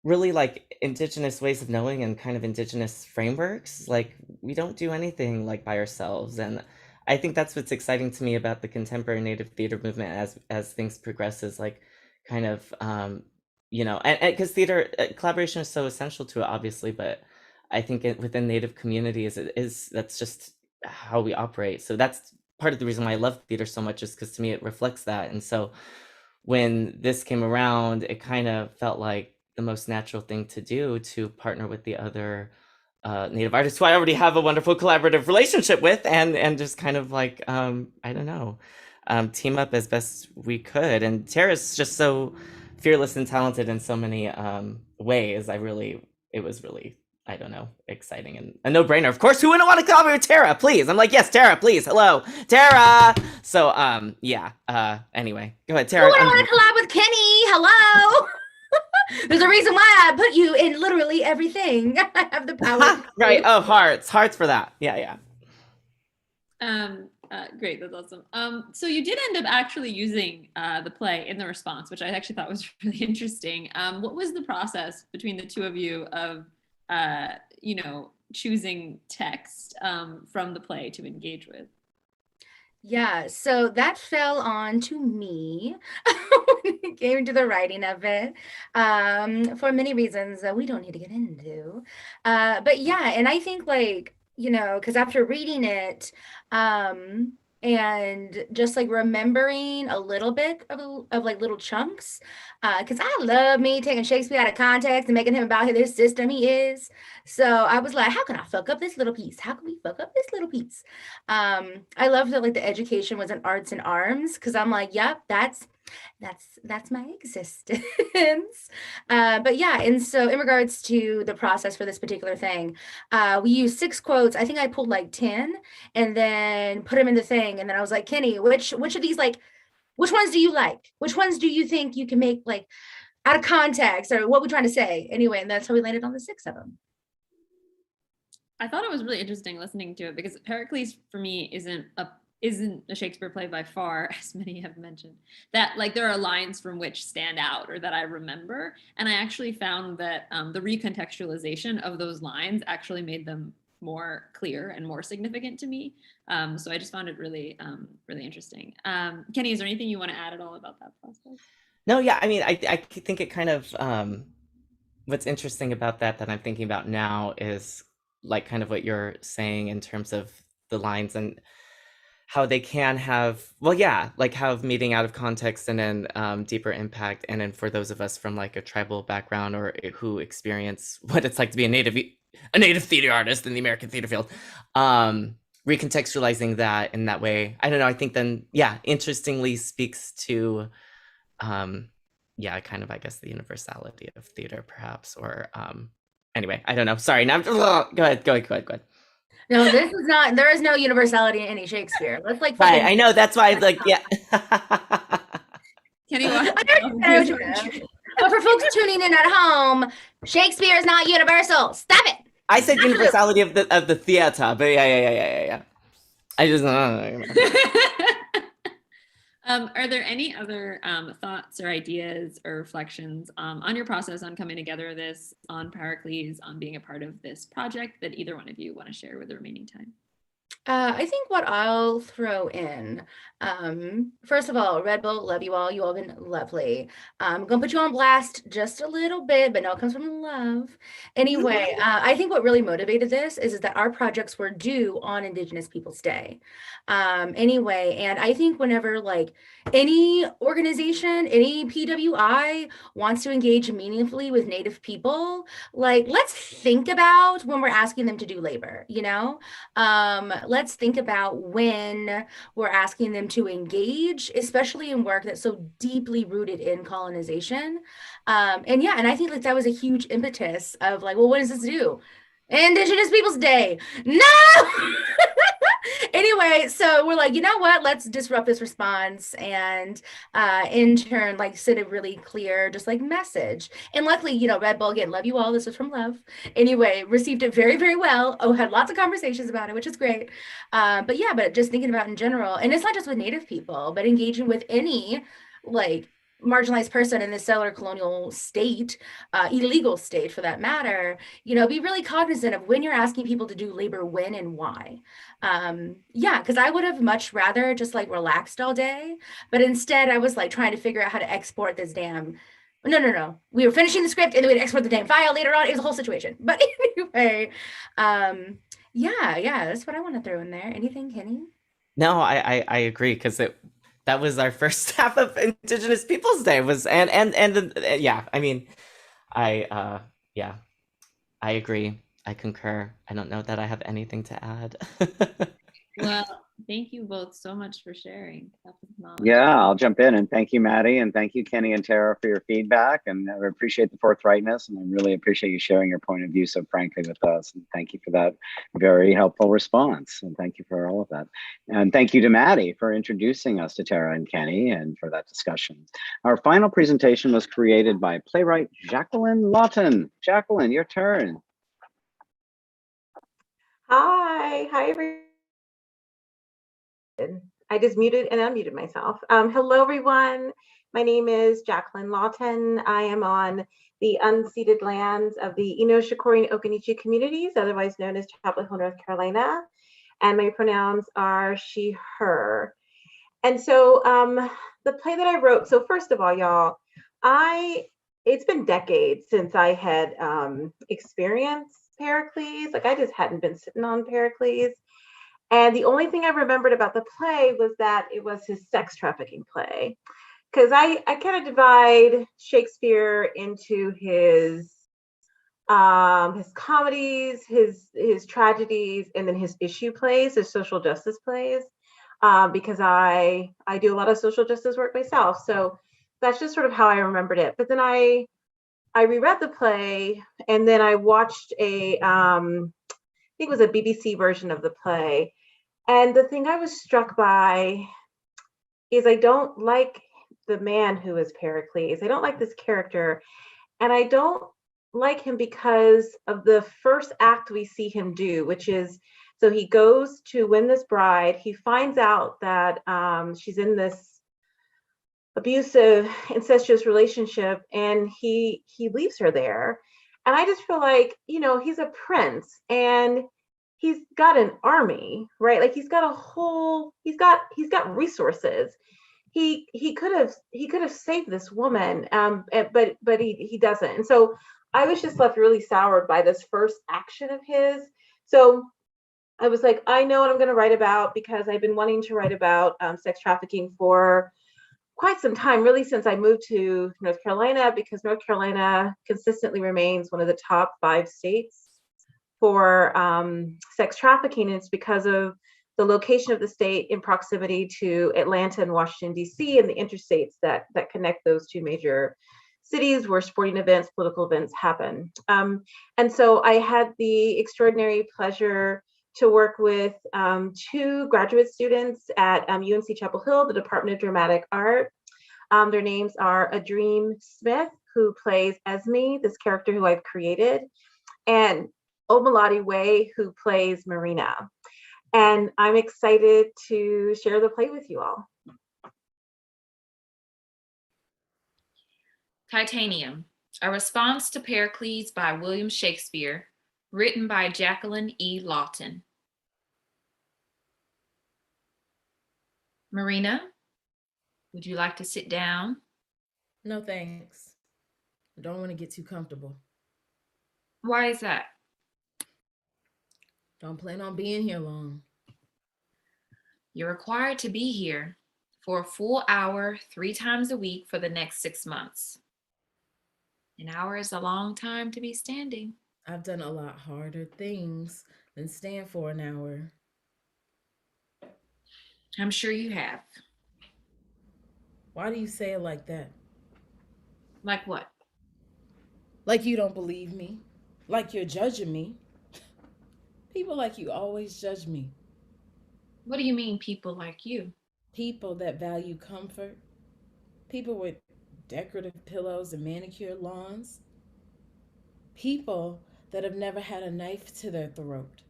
really like Indigenous ways of knowing and kind of Indigenous frameworks. Like, we don't do anything like by ourselves, and I think that's what's exciting to me about the contemporary Native theater movement as things progress, is like kind of you know, and because theater collaboration is so essential to it, obviously, but I think within Native communities, that's just how we operate. So that's part of the reason why I love theater so much, is because to me it reflects that. And so when this came around, it kind of felt like the most natural thing to do, to partner with the other Native artists who I already have a wonderful collaborative relationship with, and just kind of like I don't know, team up as best we could. And Tara's just so fearless and talented in so many ways. It was really, I don't know, exciting and a no-brainer. Of course, who wouldn't want to collaborate with Tara? Please. I'm like, yes, Tara, please. Hello, Tara. So anyway, go ahead, Tara. Who wouldn't want to collab with Kenny? Hello. There's a reason why I put you in literally everything. I have the power. Right. Oh, hearts for that. Yeah. Great, that's awesome. So you did end up actually using the play in the response, which I actually thought was really interesting. What was the process between the two of you of, you know, choosing text from the play to engage with? Yeah, so that fell on to me when it came to the writing of it, for many reasons that we don't need to get into. But yeah, and I think, like, you know, because after reading it, and just like remembering a little bit of like little chunks, because I love me taking Shakespeare out of context and making him about this system he is. So I was like, how can I fuck up this little piece? How can we fuck up this little piece? I love that like the education was in arts and arms, because I'm like, yep, that's my existence. But yeah, and so in regards to the process for this particular thing, we used 6 quotes. I think I pulled like 10 and then put them in the thing. And then I was like, Kenny, which of these, like, which ones do you like? Which ones do you think you can make like out of context, or what we're trying to say? Anyway, and that's how we landed on the 6 of them. I thought it was really interesting listening to it, because Pericles for me isn't a Shakespeare play by far, as many have mentioned, that like there are lines from which stand out or that I remember. And I actually found that the recontextualization of those lines actually made them more clear and more significant to me. So I just found it really, really interesting. Kenny, is there anything you want to add at all about that process? No, yeah, I mean, I think it kind of, what's interesting about that I'm thinking about now is like kind of what you're saying in terms of the lines and how they can have, well, yeah, like have meaning out of context and then deeper impact. And then for those of us from like a tribal background or who experience what it's like to be a native theater artist in the American theater field, recontextualizing that in that way, I don't know, I think then, yeah, interestingly speaks to, yeah, kind of, I guess, the universality of theater perhaps, or anyway, I don't know. Sorry, now go ahead. No, there is no universality in any Shakespeare. Let's like, right, I know, that's why, like, yeah. Kenny, but for folks tuning in at home, Shakespeare is not universal. Stop it. I said universality of the theater, but yeah. I just are there any other thoughts or ideas or reflections on your process on coming together this, on Pericles, on being a part of this project that either one of you want to share with the remaining time? I think what I'll throw in, first of all, Red Bull, love you all. You all been lovely. I'm gonna put you on blast just a little bit, but no, it comes from love. Anyway, I think what really motivated this is that our projects were due on Indigenous Peoples Day. Anyway, and I think whenever like any organization, any PWI wants to engage meaningfully with Native people, like let's think about when we're asking them to do labor, you know? Let's think about when we're asking them to engage, especially in work that's so deeply rooted in colonization. And yeah, and I think like that was a huge impetus of like, well, what does this do? Indigenous Peoples Day. No! Anyway, so we're like, you know what? Let's disrupt this response and in turn, like send a really clear, just like message. And luckily, you know, Red Bull, again, love you all. This was from love. Anyway, received it very, very well. Oh, had lots of conversations about it, which is great. But yeah, but just thinking about in general, and it's not just with Native people, but engaging with any like marginalized person in this settler colonial state, illegal state for that matter, you know, be really cognizant of when you're asking people to do labor, when and why. Yeah, because I would have much rather just like relaxed all day, but instead I was like trying to figure out how to export this damn. No. We were finishing the script and then we'd export the damn file later on. It was a whole situation. But anyway, yeah, that's what I want to throw in there. Anything, Kenny? No, I agree because that was our first half of Indigenous Peoples Day was yeah, I mean, yeah, I agree. I concur. I don't know that I have anything to add. Well, thank you both so much for sharing. Yeah, I'll jump in and thank you, Maddie, and thank you, Kenny and Tara, for your feedback. And I appreciate the forthrightness, and I really appreciate you sharing your point of view so frankly with us. And thank you for that very helpful response. And thank you for all of that. And thank you to Maddie for introducing us to Tara and Kenny and for that discussion. Our final presentation was created by playwright Jacqueline Lawton. Jacqueline, your turn. Hi, everyone. I just muted and unmuted myself. Hello, everyone. My name is Jacqueline Lawton. I am on the unceded lands of the Eno-Shakori and Occaneechi communities, otherwise known as Chapel Hill, North Carolina. And my pronouns are she, her. And so the play that I wrote, so first of all, y'all, it's been decades since I had experienced Pericles. Like I just hadn't been sitting on Pericles. And the only thing I remembered about the play was that it was his sex trafficking play. Because I kind of divide Shakespeare into his comedies, his tragedies, and then his issue plays, his social justice plays, because I do a lot of social justice work myself. So that's just sort of how I remembered it. But then I reread the play, and then I watched I think it was a BBC version of the play. And the thing I was struck by is I don't like the man who is Pericles. I don't like this character. And I don't like him because of the first act we see him do, which is, so he goes to win this bride. He finds out that she's in this abusive, incestuous relationship, and he leaves her there. And I just feel like, you know, he's a prince and he's got an army, right? Like he's got got resources. He could have saved this woman, but he doesn't. And so I was just left really soured by this first action of his. So I was like, I know what I'm going to write about, because I've been wanting to write about sex trafficking for quite some time, really since I moved to North Carolina, because North Carolina consistently remains one of the top 5 states for sex trafficking. And it's because of the location of the state in proximity to Atlanta and Washington, D.C., and the interstates that connect those 2 major cities where sporting events, political events happen. And so I had the extraordinary pleasure to work with 2 graduate students at UNC Chapel Hill, the Department of Dramatic Art. Their names are Adreem Smith, who plays Esme, this character who I've created, and Omalati Way, who plays Marina. And I'm excited to share the play with you all. Titanium, a response to Pericles by William Shakespeare, written by Jacqueline E. Lawton. Marina, would you like to sit down? No, thanks. I don't want to get too comfortable. Why is that? Don't plan on being here long. You're required to be here for a full hour, 3 times a week for the next 6 months. An hour is a long time to be standing. I've done a lot harder things than stand for an hour. I'm sure you have. Why do you say it like that? Like what? Like you don't believe me. Like you're judging me. People like you always judge me. What do you mean, people like you? People that value comfort. People with decorative pillows and manicured lawns. People that have never had a knife to their throat.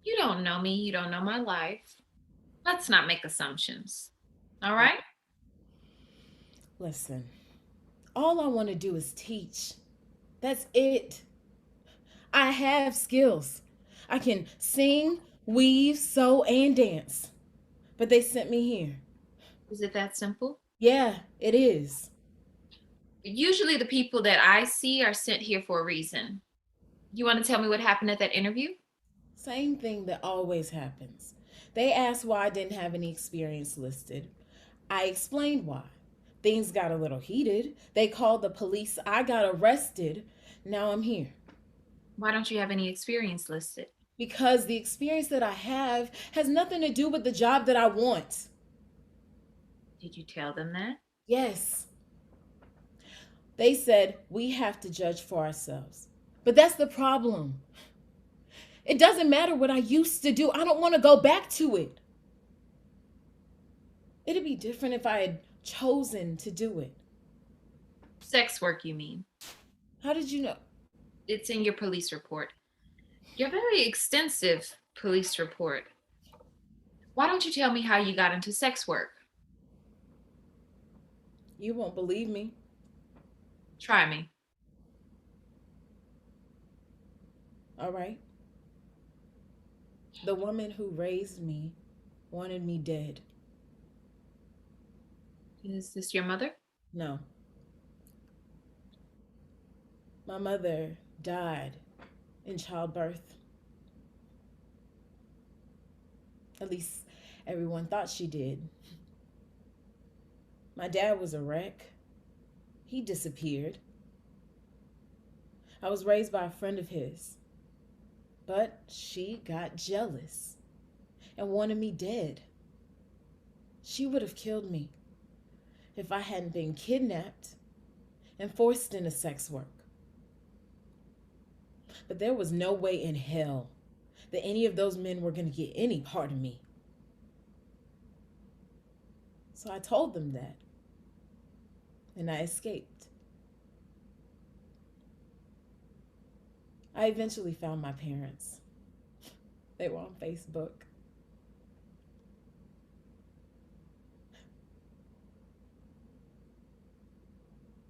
You don't know me. You don't know my life. Let's not make assumptions. All right? Listen, all I want to do is teach. That's it. I have skills. I can sing, weave, sew, and dance. But they sent me here. Is it that simple? Yeah, it is. Usually the people that I see are sent here for a reason. You want to tell me what happened at that interview? Same thing that always happens. They asked why I didn't have any experience listed. I explained why. Things got a little heated. They called the police. I got arrested. Now I'm here. Why don't you have any experience listed? Because the experience that I have has nothing to do with the job that I want. Did you tell them that? Yes. They said we have to judge for ourselves. But that's the problem. It doesn't matter what I used to do. I don't want to go back to it. It'd be different if I had chosen to do it. Sex work, you mean? How did you know? It's in your police report. Your very extensive police report. Why don't you tell me how you got into sex work? You won't believe me. Try me. All right. The woman who raised me wanted me dead. Is this your mother? No. My mother died in childbirth. At least everyone thought she did. My dad was a wreck. He disappeared. I was raised by a friend of his. But she got jealous and wanted me dead. She would have killed me if I hadn't been kidnapped and forced into sex work. But there was no way in hell that any of those men were going to get any part of me. So I told them that, and I escaped. I eventually found my parents. They were on Facebook.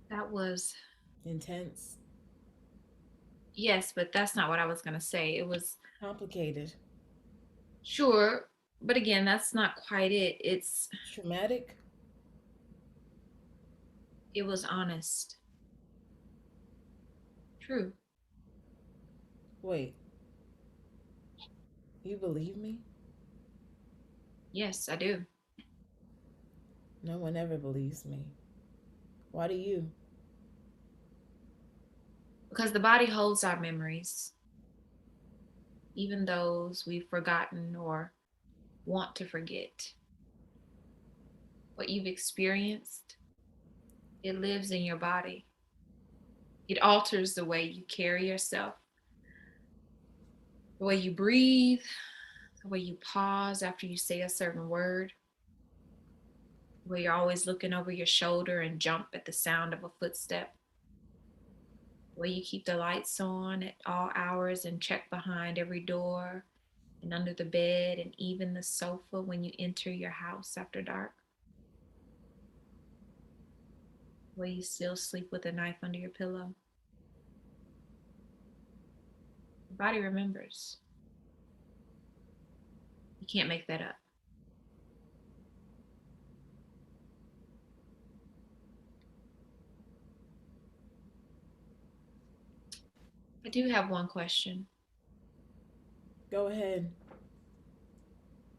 That was intense. Yes, but that's not what I was going to say. It was complicated. Sure, but again, that's not quite it. It's traumatic. It was honest. True. Wait. You believe me? Yes, I do. No one ever believes me. Why do you? Because the body holds our memories, even those we've forgotten or want to forget. What you've experienced, it lives in your body. It alters the way you carry yourself, the way you breathe, the way you pause after you say a certain word, the way you're always looking over your shoulder and jump at the sound of a footstep, the way you keep the lights on at all hours and check behind every door and under the bed and even the sofa when you enter your house after dark, the way you still sleep with a knife under your pillow. Your body remembers. You can't make that up. I do have one question. Go ahead.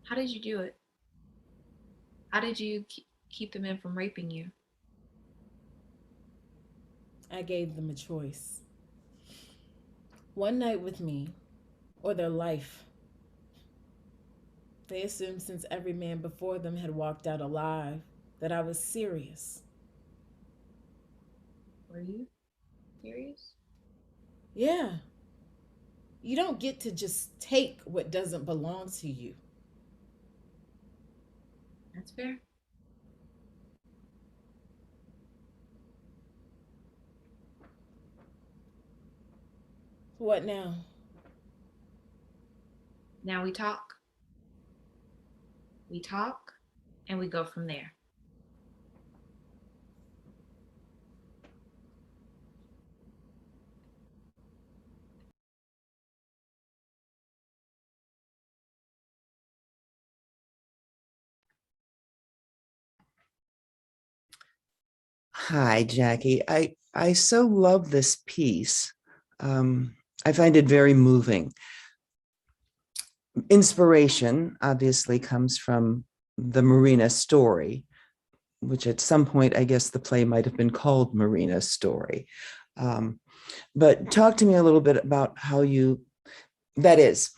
How did you do it? How did you keep the men from raping you? I gave them a choice. One night with me, or their life. They assumed since every man before them had walked out alive that I was serious. Were you serious? Yeah. You don't get to just take what doesn't belong to you. That's fair. What now? Now we talk. We talk and we go from there. Hi, Jackie. I so love this piece. I find it very moving. Inspiration obviously comes from the Marina story, which at some point, I guess the play might have been called Marina's Story. But talk to me a little bit about how you, that is,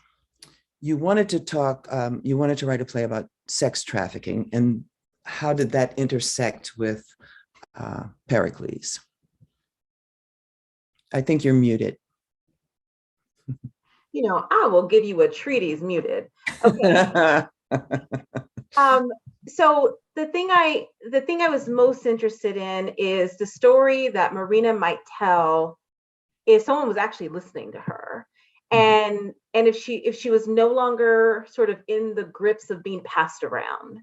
you wanted to write a play about sex trafficking, and how did that intersect with Pericles? I think you're muted. You know, I will give you a treat. He's muted. Okay. So the thing I was most interested in is the story that Marina might tell if someone was actually listening to her, and if she was no longer sort of in the grips of being passed around.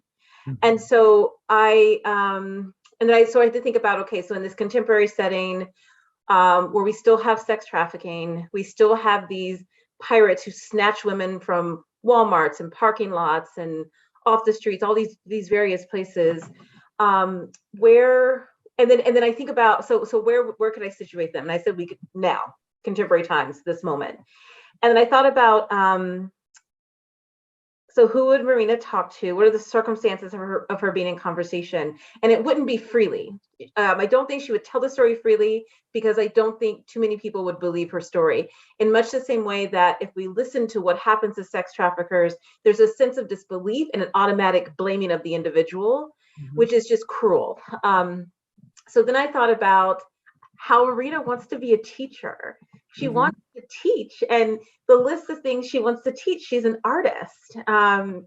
And so I had to think about, okay, so in this contemporary setting, where we still have sex trafficking, we still have these pirates who snatch women from Walmarts and parking lots and off the streets, all these various places, where, and then I think about, so where could I situate them? And I said, we could now, contemporary times, this moment. And then I thought about, so who would Marina talk to? What are the circumstances of her being in conversation? And it wouldn't be freely. I don't think she would tell the story freely, because I don't think too many people would believe her story. In much the same way that if we listen to what happens to sex traffickers, there's a sense of disbelief and an automatic blaming of the individual, which is just cruel. So then I thought about how Marina wants to be a teacher. She wants to teach, and the list of things she wants to teach, she's an artist. And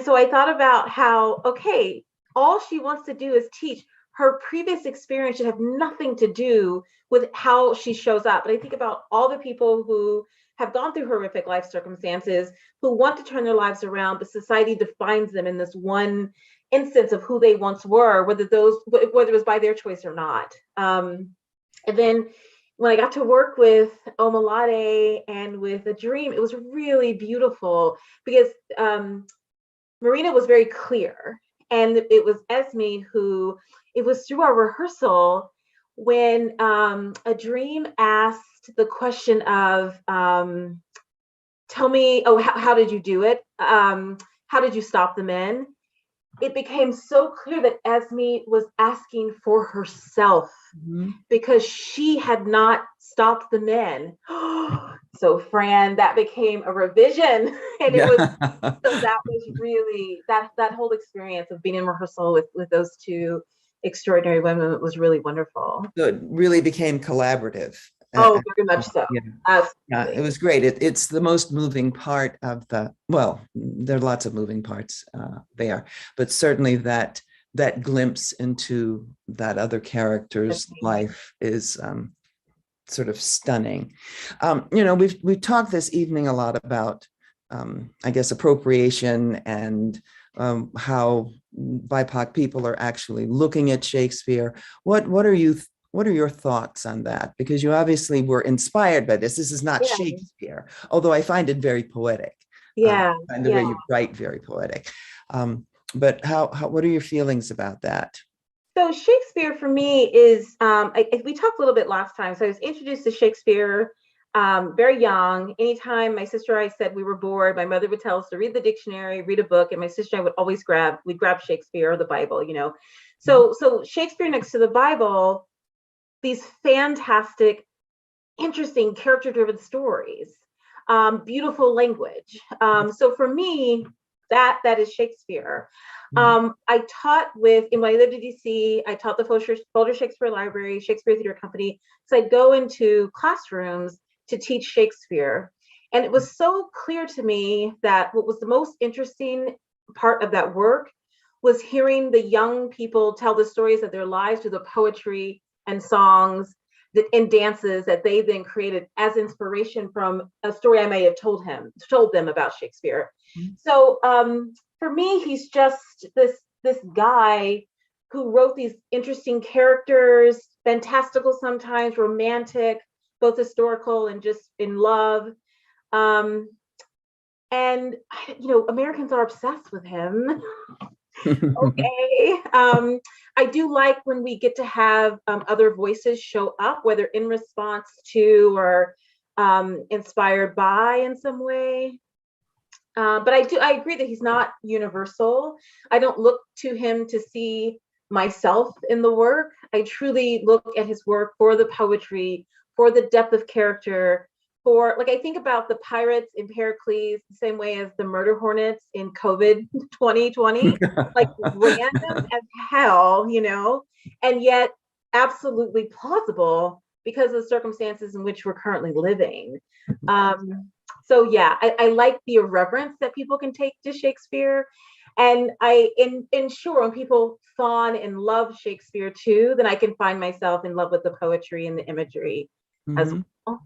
so I thought about how, okay, all she wants to do is teach. Her previous experience should have nothing to do with how she shows up. But I think about all the people who have gone through horrific life circumstances, who want to turn their lives around, but society defines them in this one instance of who they once were, whether it was by their choice or not. And then when I got to work with Omalade and with A Dream, it was really beautiful, because Marina was very clear. And it was Esme who, it was through our rehearsal when A Dream asked the question of, tell me, how did you do it? How did you stop the men? It became so clear that Esme was asking for herself, because she had not stopped the men. So Fran, that became a revision. And it was, so that was really, that whole experience of being in rehearsal with those two extraordinary women was really wonderful. So it really became collaborative. Oh, very much so. Yeah, it was great. It's the most moving part of the, well, there are lots of moving parts there, but certainly that glimpse into that other character's life is sort of stunning. We've talked this evening a lot about, I guess, appropriation and how BIPOC people are actually looking at Shakespeare. What are your thoughts on that? Because you obviously were inspired by this. This is not Shakespeare, although I find it very poetic. Yeah. And the way you write, very poetic. But what are your feelings about that? So Shakespeare for me is, we talked a little bit last time. So I was introduced to Shakespeare very young. Anytime my sister and I said we were bored, my mother would tell us to read the dictionary, read a book, and my sister and I would always grab Shakespeare or the Bible, you know. So Shakespeare next to the Bible, these fantastic, interesting, character-driven stories, beautiful language. So for me, that is Shakespeare. I taught when I lived in DC, I taught the Folger Shakespeare Library, Shakespeare Theater Company. So I'd go into classrooms to teach Shakespeare. And it was so clear to me that what was the most interesting part of that work was hearing the young people tell the stories of their lives through the poetry and songs and dances that they then created as inspiration from a story I may have told them about Shakespeare. So for me, he's just this guy who wrote these interesting characters, fantastical sometimes, romantic, both historical and just in love. And Americans are obsessed with him. Okay. I do like when we get to have other voices show up, whether in response to or inspired by in some way. But I agree that he's not universal. I don't look to him to see myself in the work. I truly look at his work for the poetry, for the depth of character, I think about the pirates in Pericles the same way as the murder hornets in COVID 2020, like random as hell, and yet absolutely plausible because of the circumstances in which we're currently living. So yeah, I like the irreverence that people can take to Shakespeare. And sure, when people fawn and love Shakespeare too, then I can find myself in love with the poetry and the imagery as well.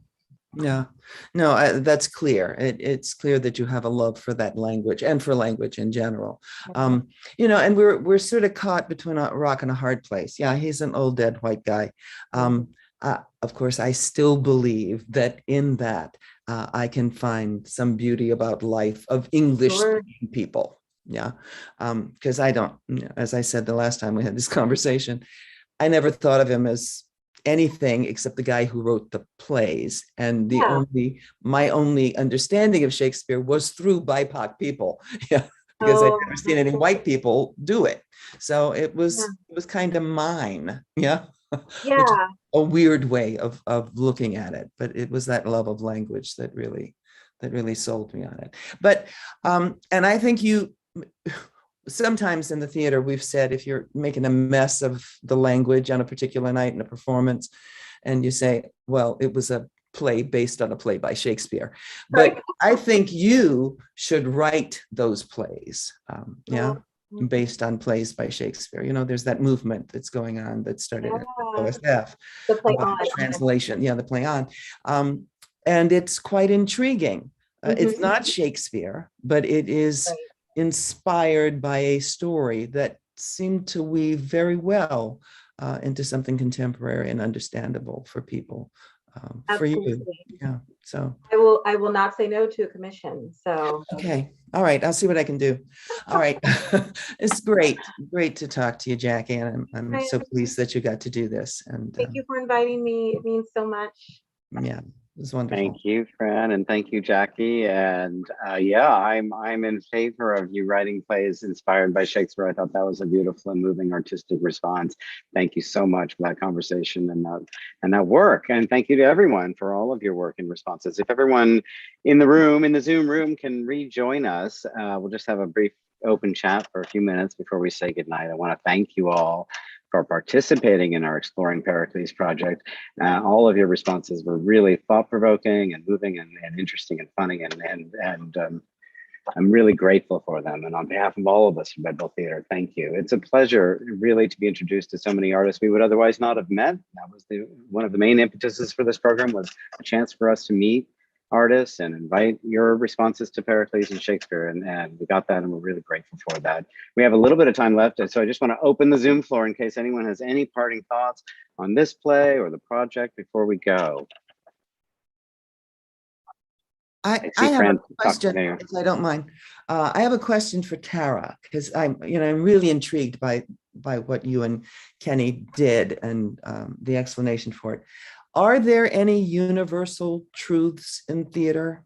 Yeah, no, that's clear. It's clear that you have a love for that language and for language in general. And we're sort of caught between a rock and a hard place. Yeah, he's an old dead white guy. Of course, I still believe that in that I can find some beauty about life of English speaking people. Yeah, because I don't, as I said the last time we had this conversation, I never thought of him as anything except the guy who wrote the plays, and my only understanding of Shakespeare was through BIPOC people. Yeah, because I'd never seen any white people do it, so it was kind of mine. Yeah, a weird way of looking at it, but it was that love of language that really sold me on it. But and I think sometimes in the theater, we've said, if you're making a mess of the language on a particular night in a performance, and you say, well, it was a play based on a play by Shakespeare. But I think you should write those plays, based on plays by Shakespeare. There's that movement that's going on that started at OSF. The play on. Translation, the play on. And it's quite intriguing. It's not Shakespeare, but it is inspired by a story that seemed to weave very well into something contemporary and understandable for people. For you, so I will not say no to a commission. So okay, all right, I'll see what I can do. All right, it's great to talk to you, Jackie, and I'm so pleased that you got to do this. And thank you for inviting me. It means so much. Yeah, it was wonderful. Thank you, Fran, and thank you, Jackie. And I'm in favor of you writing plays inspired by Shakespeare. I thought that was a beautiful and moving artistic response. Thank you so much for that conversation and that work. And thank you to everyone for all of your work and responses. If everyone in the Zoom room can rejoin us, we'll just have a brief open chat for a few minutes before we say goodnight. I want to thank you all for participating in our Exploring Pericles project. All of your responses were really thought-provoking and moving and interesting and funny, and I'm really grateful for them. And on behalf of all of us at Red Bull Theater, thank you. It's a pleasure really to be introduced to so many artists we would otherwise not have met. That was one of the main impetuses for this program, was a chance for us to meet artists and invite your responses to Pericles and Shakespeare, and we got that, and we're really grateful for that. We have a little bit of time left, and so I just want to open the Zoom floor in case anyone has any parting thoughts on this play or the project before we go. I see have a Fran talking question, there. if I don't mind. I have a question for Tara, because I'm really intrigued by what you and Kenny did and the explanation for it. Are there any universal truths in theater?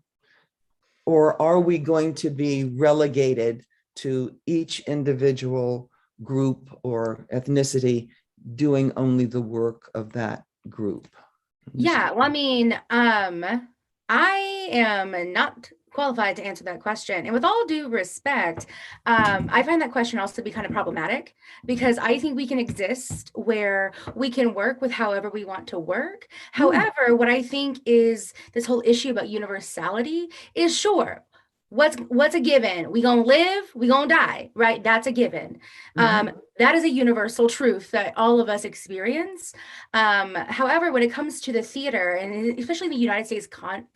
Or are we going to be relegated to each individual group or ethnicity doing only the work of that group? Yeah, well, I mean, I am not qualified to answer that question. And with all due respect, I find that question also to be kind of problematic, because I think we can exist where we can work with however we want to work. However, what I think is this whole issue about universality is, sure, what's a given? We gonna live, we gonna die, right? That's a given. That is a universal truth that all of us experience. However, when it comes to the theater, and especially in the United States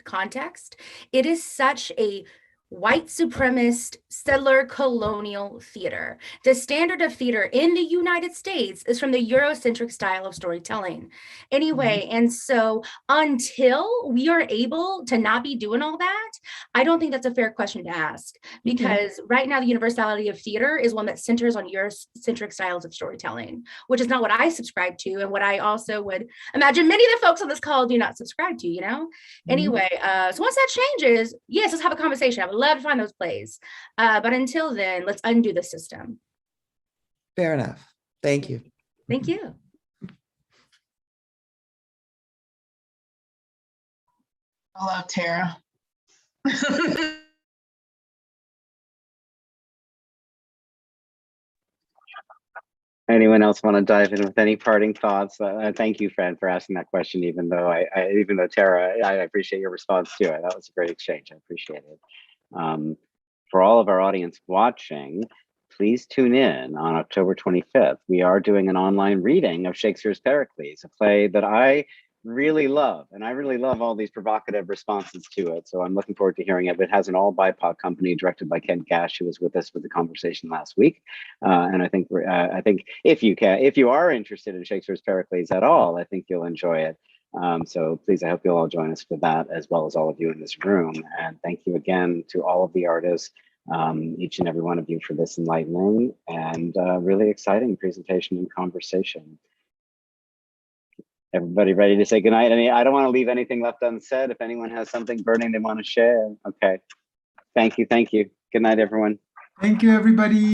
context, it is such a white supremacist settler colonial theater. The standard of theater in the United States is from the Eurocentric style of storytelling. Anyway, and so until we are able to not be doing all that, I don't think that's a fair question to ask, because right now the universality of theater is one that centers on Eurocentric styles of storytelling, which is not what I subscribe to, and what I also would imagine many of the folks on this call do not subscribe to, you know? Anyway, so once that changes, yes, let's have a conversation. I would love to find those plays. But until then, let's undo the system. Fair enough. Thank you. Thank you. Hello, Tara. Anyone else want to dive in with any parting thoughts? Thank you, Fran, for asking that question. Even though Tara, I appreciate your response to it. That was a great exchange. I appreciate it. For all of our audience watching, please tune in on October 25th. We are doing an online reading of Shakespeare's Pericles, a play that I really love, and I really love all these provocative responses to it. So I'm looking forward to hearing it. It has an all BIPOC company directed by Kent Gash, who was with us for the conversation last week. And I think if you are interested in Shakespeare's Pericles at all, I think you'll enjoy it. So please, I hope you'll all join us for that, as well as all of you in this room. And thank you again to all of the artists, each and every one of you, for this enlightening and really exciting presentation and conversation. Everybody ready to say goodnight? I don't want to leave anything left unsaid. If anyone has something burning they want to share. Okay. Thank you. Good night, everyone. Thank you, everybody.